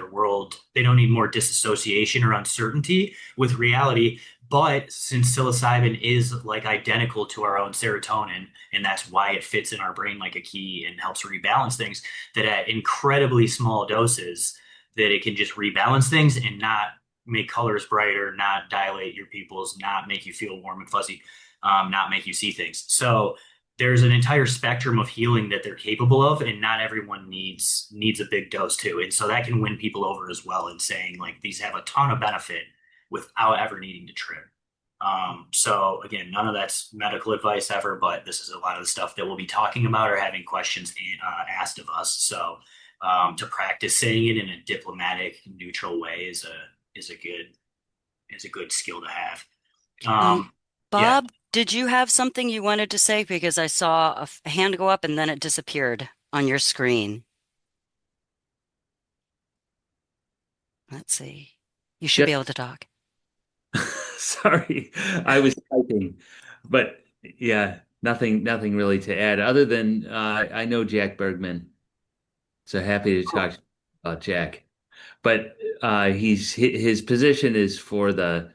they don't need more disassociation or uncertainty with reality. But since psilocybin is like identical to our own serotonin, and that's why it fits in our brain like a key and helps rebalance things, that at incredibly small doses, that it can just rebalance things and not make colors brighter, not dilate your pupils, not make you feel warm and fuzzy, not make you see things. So there's an entire spectrum of healing that they're capable of, and not everyone needs a big dose too. And so that can win people over as well in saying like these have a ton of benefit without ever needing to trip. So again, none of that's medical advice ever, but this is a lot of the stuff that we'll be talking about or having questions asked of us. So to practice saying it in a diplomatic, neutral way is a good skill to have. Um, Yeah. Bob, did you have something you wanted to say? Because I saw a hand go up and then it disappeared on your screen. Let's see. You should Yep. be able to talk. Sorry, I was typing, but yeah, nothing really to add other than I know Jack Bergman, so happy to talk about Jack. But his position is for the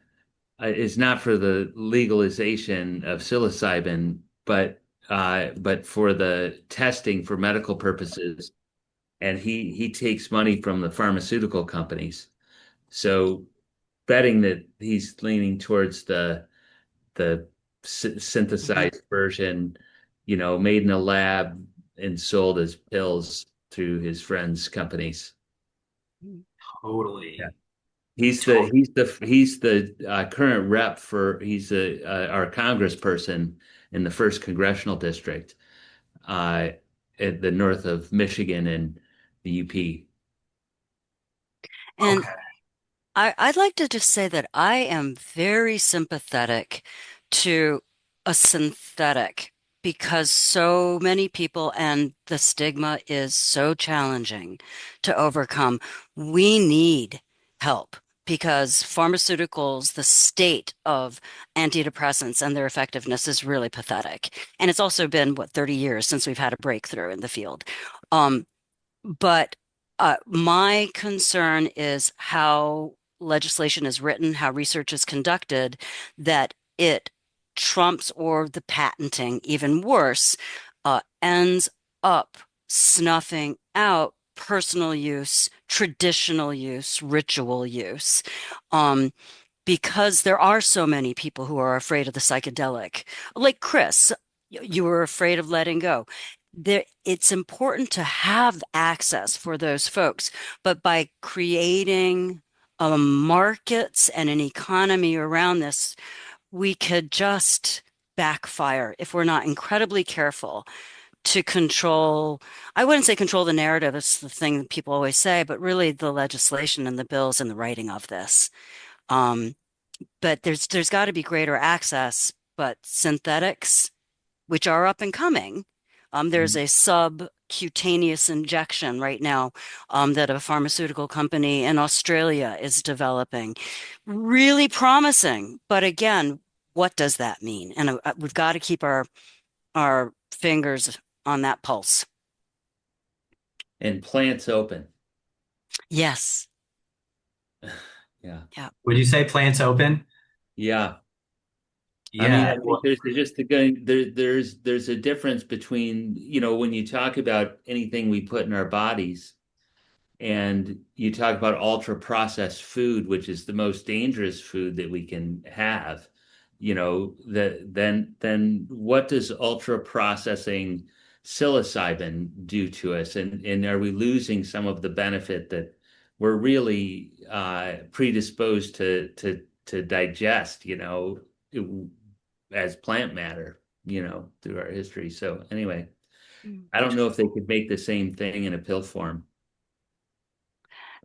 is not for the legalization of psilocybin, but for the testing for medical purposes, and he takes money from the pharmaceutical companies. So betting that he's leaning towards the Mhm. synthesized version, made in a lab and sold as pills through his friends' companies. Totally. Yeah. He's the current rep for he's the our congressperson in the first congressional district, uh, at the north of Michigan and the UP. And Okay. I'd like to just say that I am very sympathetic to a synthetic because so many people and the stigma is so challenging to overcome. We need help because pharmaceuticals, the state of antidepressants and their effectiveness is really pathetic. And it's also been, what, 30 years since we've had a breakthrough in the field. Um, but my concern is how legislation is written, how research is conducted, that it trumps or the patenting, even worse, ends up snuffing out personal use, traditional use, ritual use. Um, because there are so many people who are afraid of the psychedelic. Like Chris, you were afraid of letting go. It's important to have access for those folks, but by creating markets and an economy around this, we could just backfire if we're not incredibly careful to control. I wouldn't say control the narrative, it's the thing that people always say, but really the legislation and the bills and the writing of this. Um, but there's got to be greater access. But synthetics, which are up and coming, there's a subcutaneous injection right now that a pharmaceutical company in Australia is developing. Really promising. But again, what does that mean? And we've got to keep our fingers on that pulse. And plants open. Yes. Yeah. Yeah. Would you say plants open? Yeah. Yeah. I mean, there's just the going there's a difference between, when you talk about anything we put in our bodies and you talk about ultra processed food, which is the most dangerous food that we can have, then what does ultra processing psilocybin do to us? And are we losing some of the benefit that we're really predisposed to digest, as plant matter, through our history. So anyway, I don't know if they could make the same thing in a pill form.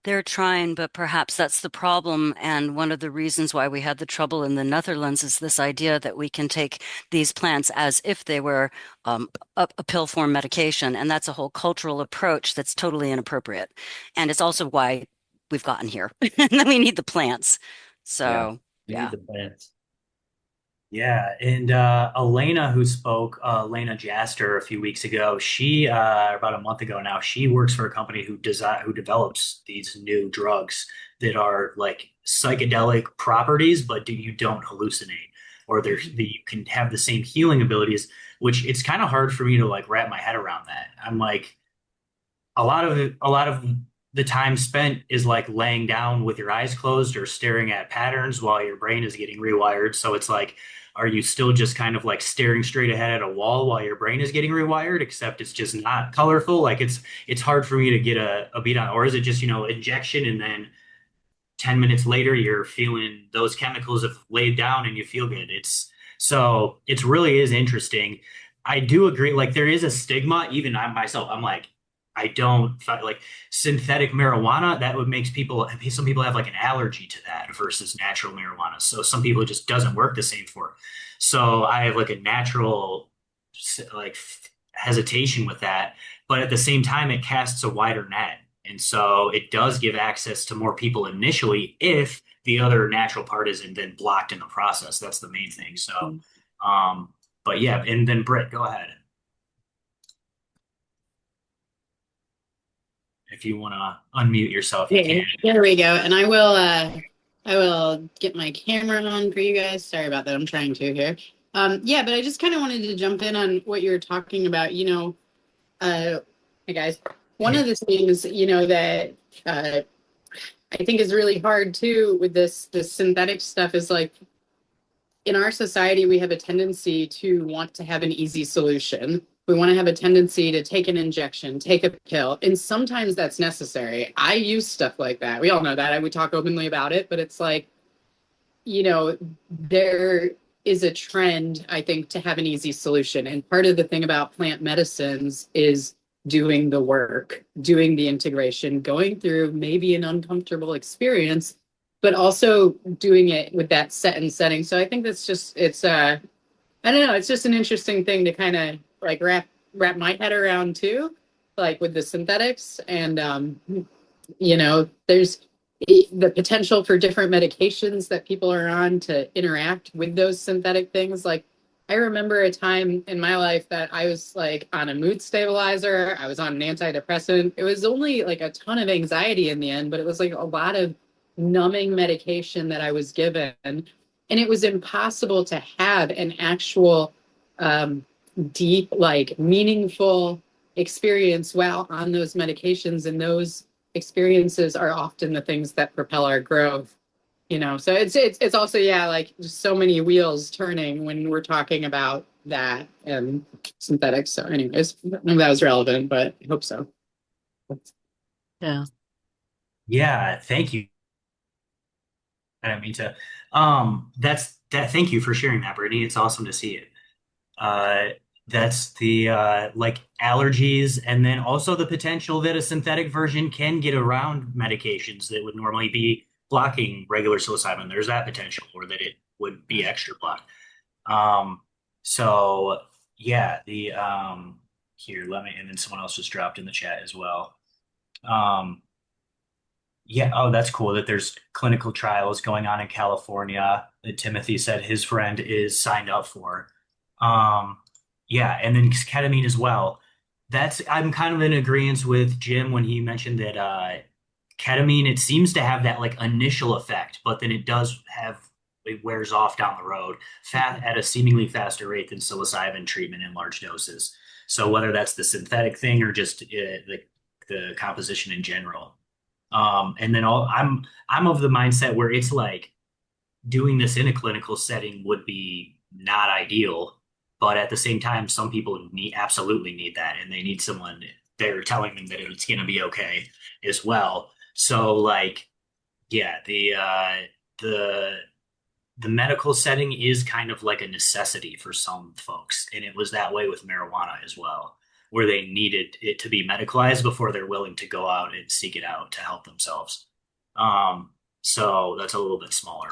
They're trying, but perhaps that's the problem. And one of the reasons why we had the trouble in the Netherlands is this idea that we can take these plants as if they were a pill form medication. And that's a whole cultural approach that's totally inappropriate. And it's also why we've gotten here. And then we need the plants. Yeah, So, we need yeah. the plants. Yeah, and Elena, who spoke, Elena Jaster, a few weeks ago, she about a month ago now, she works for a company who develops these new drugs that are like psychedelic properties, but you don't hallucinate, or you can have the same healing abilities, which it's kind of hard for me to like wrap my head around that. I'm like, a lot of the time spent is like laying down with your eyes closed or staring at patterns while your brain is getting rewired. So it's like, are you still just kind of like staring straight ahead at a wall while your brain is getting rewired, except it's just not colorful? Like it's hard for me to get a beat on. Or is it just, injection and then 10 minutes later you're feeling those chemicals have laid down and you feel good. It really is interesting. I do agree, like there is a stigma, even I myself, I'm like, I don't like synthetic marijuana. That would makes people, some people have like an allergy to that versus natural marijuana. So some people it just doesn't work the same for. So I have like a natural like hesitation with that, but at the same time it casts a wider net. And so it does give access to more people initially if the other natural part isn't then blocked in the process. That's the main thing. So, um, but yeah, and then Britt, go ahead. If you want to unmute yourself, you can. There we go. And I will get my camera on for you guys. Sorry about that. I'm trying to here. Yeah, but I just kind of wanted to jump in on what you're talking about. Hey guys, one of the things, that I think is really hard too with this synthetic stuff is like in our society, we have a tendency to want to have an easy solution. We want to have a tendency to take an injection, take a pill, and sometimes that's necessary. I use stuff like that. We all know that. We talk openly about it, but it's like, there is a trend, I think, to have an easy solution. And part of the thing about plant medicines is doing the work, doing the integration, going through maybe an uncomfortable experience, but also doing it with that set and setting. So I think that's just, I don't know, it's just an interesting thing to kind of like wrap my head around too, like with the synthetics. And, there's the potential for different medications that people are on to interact with those synthetic things. Like I remember a time in my life that I was like on a mood stabilizer. I was on an antidepressant. It was only like a ton of anxiety in the end, but it was like a lot of numbing medication that I was given. And it was impossible to have an actual deep, like meaningful experience while on those medications. And those experiences are often the things that propel our growth. So it's also, yeah, like just so many wheels turning when we're talking about that and synthetics. So anyways, I don't know if that was relevant, but I hope so. Yeah. Yeah, thank you. I didn't mean to. Thank you for sharing that, Brittany. It's awesome to see it. That's the like allergies, and then also the potential that a synthetic version can get around medications that would normally be blocking regular psilocybin. There's that potential, or that it would be extra blocked. So yeah, here, and then someone else just dropped in the chat as well. Yeah, oh, that's cool that there's clinical trials going on in California that Timothy said his friend is signed up for. Um, yeah, and then ketamine as well. I'm kind of in agreement with Jim when he mentioned that ketamine, it seems to have that like initial effect, but then it wears off down the road at a seemingly faster rate than psilocybin treatment in large doses. So whether that's the synthetic thing or just the composition in general. And then I'm of the mindset where it's like doing this in a clinical setting would be not ideal, but at the same time, some people absolutely need that, and they need someone there telling them that it's going to be okay as well. So like, yeah, the medical setting is kind of like a necessity for some folks, and it was that way with marijuana as well, where they needed it to be medicalized before they're willing to go out and seek it out to help themselves. So that's a little bit smaller,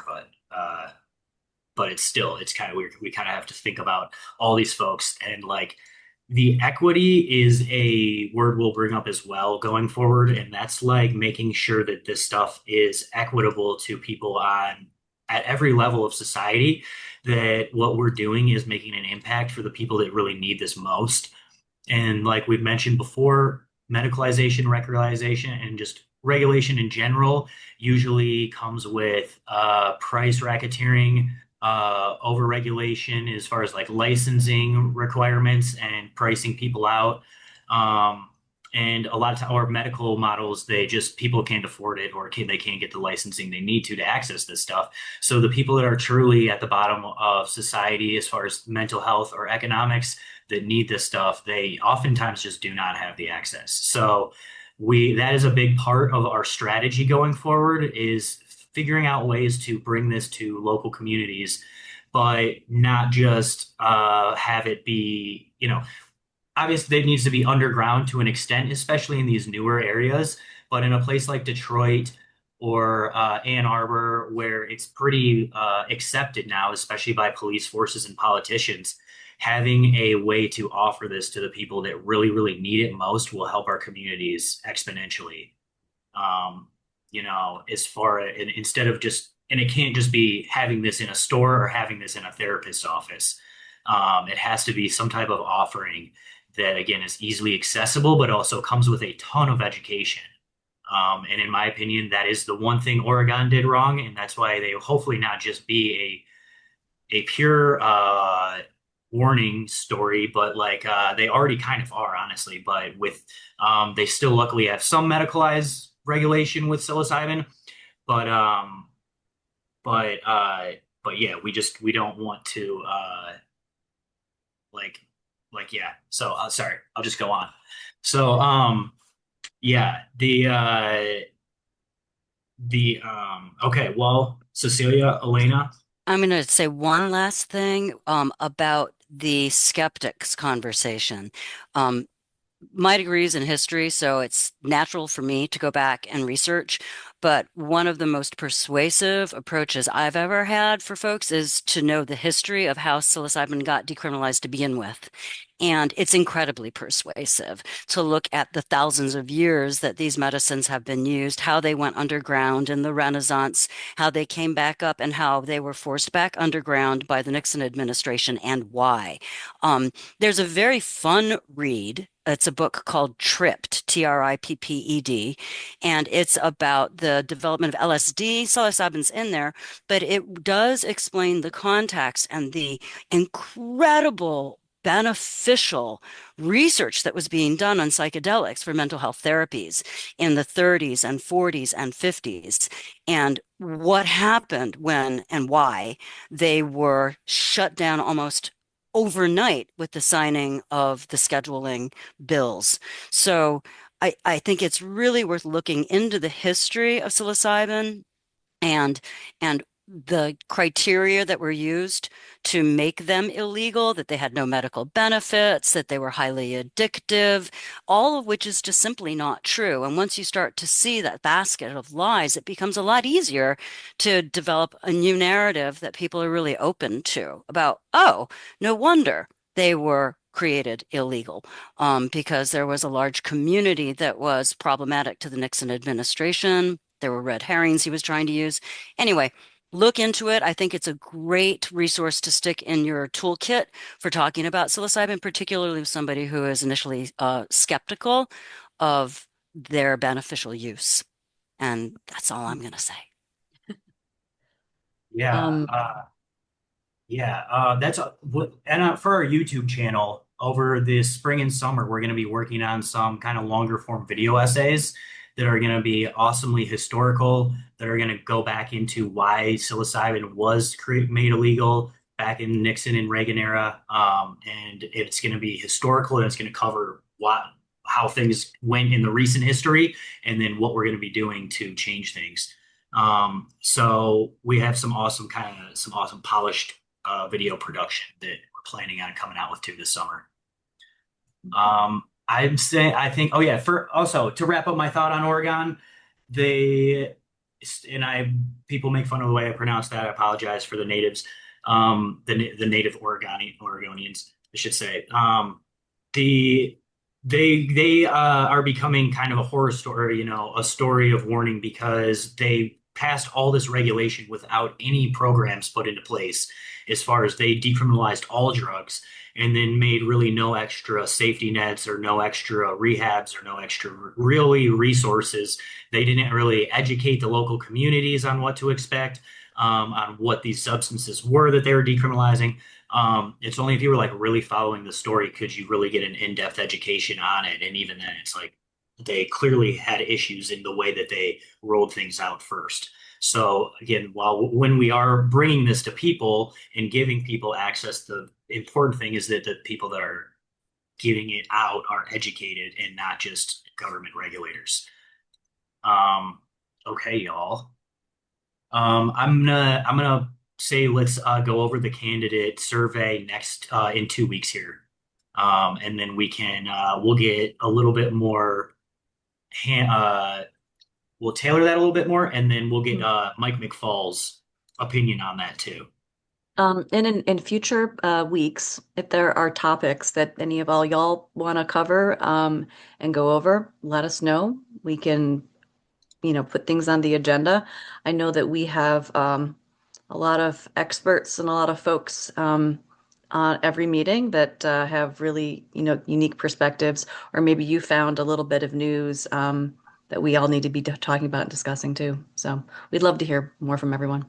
but it's kind of weird. We kind of have to think about all these folks, and like the equity is a word we'll bring up as well going forward. And that's like making sure that this stuff is equitable to people at every level of society, that what we're doing is making an impact for the people that really need this most. And like we've mentioned before, medicalization, recrealization, and just regulation in general usually comes with price racketeering, overregulation as far as like licensing requirements and pricing people out. And a lot of time, or medical models, people can't afford it, or they can't get the licensing they need to access this stuff. So the people that are truly at the bottom of society, as far as mental health or economics, that need this stuff, they oftentimes just do not have the access. So that is a big part of our strategy going forward, is figuring out ways to bring this to local communities, but not just have it be, obviously it needs to be underground to an extent, especially in these newer areas. But in a place like Detroit or Ann Arbor, where it's pretty accepted now, especially by police forces and politicians, having a way to offer this to the people that really, really need it most will help our communities exponentially. As far as, and instead of just, and it can't just be having this in a store or having this in a therapist's office. It has to be some type of offering that, again, is easily accessible, but also comes with a ton of education. And in my opinion, that is the one thing Oregon did wrong, and that's why they hopefully not just be a pure warning story, but like they already kind of are, honestly. But with they still luckily have some medicalized regulation with psilocybin, but but uh, but yeah, we don't want to like yeah. So sorry, I'll just go on. So yeah, okay, well, Cecilia, Elena. I'm going to say one last thing about the skeptics conversation. Um, my degree is in history, so it's natural for me to go back and research. But one of the most persuasive approaches I've ever had for folks is to know the history of how psilocybin got decriminalized to begin with. And it's incredibly persuasive to look at the thousands of years that these medicines have been used, how they went underground in the Renaissance, how they came back up, and how they were forced back underground by the Nixon administration, and why. There's a very fun read. It's a book called Tripped, Tripped, and it's about the development of LSD. Psilocybin's in there, but it does explain the context and the incredible beneficial research that was being done on psychedelics for mental health therapies in the 30s and 40s and 50s, and what happened when and why they were shut down almost overnight with the signing of the scheduling bills. So I think it's really worth looking into the history of psilocybin and the criteria that were used to make them illegal, that they had no medical benefits, that they were highly addictive, all of which is just simply not true. And once you start to see that basket of lies, it becomes a lot easier to develop a new narrative that people are really open to about, oh, no wonder they were created illegal, because there was a large community that was problematic to the Nixon administration. There were red herrings he was trying to use. Anyway, look into it. I think it's a great resource to stick in your toolkit for talking about psilocybin, particularly with somebody who is initially skeptical of their beneficial use. And that's all I'm going to say. Yeah. That's and for our YouTube channel over this spring and summer, we're going to be working on some kind of longer form video essays that are going to be awesomely historical, that are going to go back into why psilocybin was made illegal back in Nixon and Reagan era. And it's going to be historical, and it's going to cover how things went in the recent history, and then what we're going to be doing to change things. So we have some awesome polished video production that we're planning on coming out with too this summer. I think, oh yeah, also to wrap up my thought on Oregon, people make fun of the way I pronounce that. I apologize for the natives, the native Oregonians, I should say. They are becoming kind of a horror story, a story of warning, because they passed all this regulation without any programs put into place, as far as they decriminalized all drugs and then made really no extra safety nets or no extra rehabs or no extra really resources. They didn't really educate the local communities on what to expect, on what these substances were that they were decriminalizing. It's only if you were like really following the story could you really get an in-depth education on it. And even then, it's like they clearly had issues in the way that they rolled things out first. So again, when we are bringing this to people and giving people access, the important thing is that the people that are giving it out are educated and not just government regulators. Okay, y'all. I'm gonna say let's go over the candidate survey next in 2 weeks here, and then we'll get a little bit more. Han- uh, we'll tailor that a little bit more, and then we'll get Mike McFall's opinion on that too. And in future weeks, if there are topics that any of all y'all want to cover and go over, let us know. We can, put things on the agenda. I know that we have a lot of experts and a lot of folks on every meeting that have really, unique perspectives, or maybe you found a little bit of news that we all need to be talking about and discussing too. So we'd love to hear more from everyone.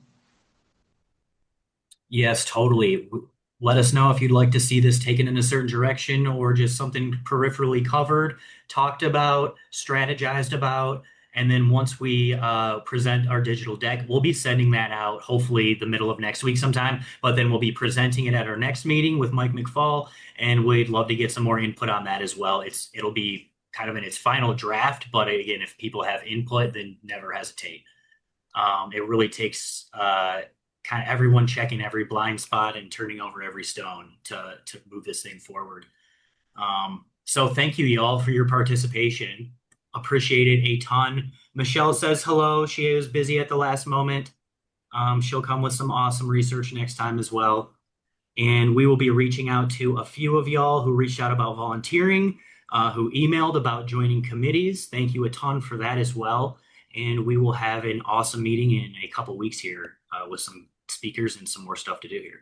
Yes, totally. Let us know if you'd like to see this taken in a certain direction or just something peripherally covered, talked about, strategized about. And then once we present our digital deck, we'll be sending that out hopefully the middle of next week sometime. But then we'll be presenting it at our next meeting with Mike McFall, and we'd love to get some more input on that as well. It'll be kind of in its final draft, but again, if people have input, then never hesitate. It really takes kind of everyone checking every blind spot and turning over every stone to move this thing forward. So thank you, y'all, for your participation. Appreciate it a ton. Michelle says hello. She was busy at the last moment. She'll come with some awesome research next time as well. And we will be reaching out to a few of y'all who reached out about volunteering, who emailed about joining committees. Thank you a ton for that as well. And we will have an awesome meeting in a couple weeks here with some speakers and some more stuff to do here.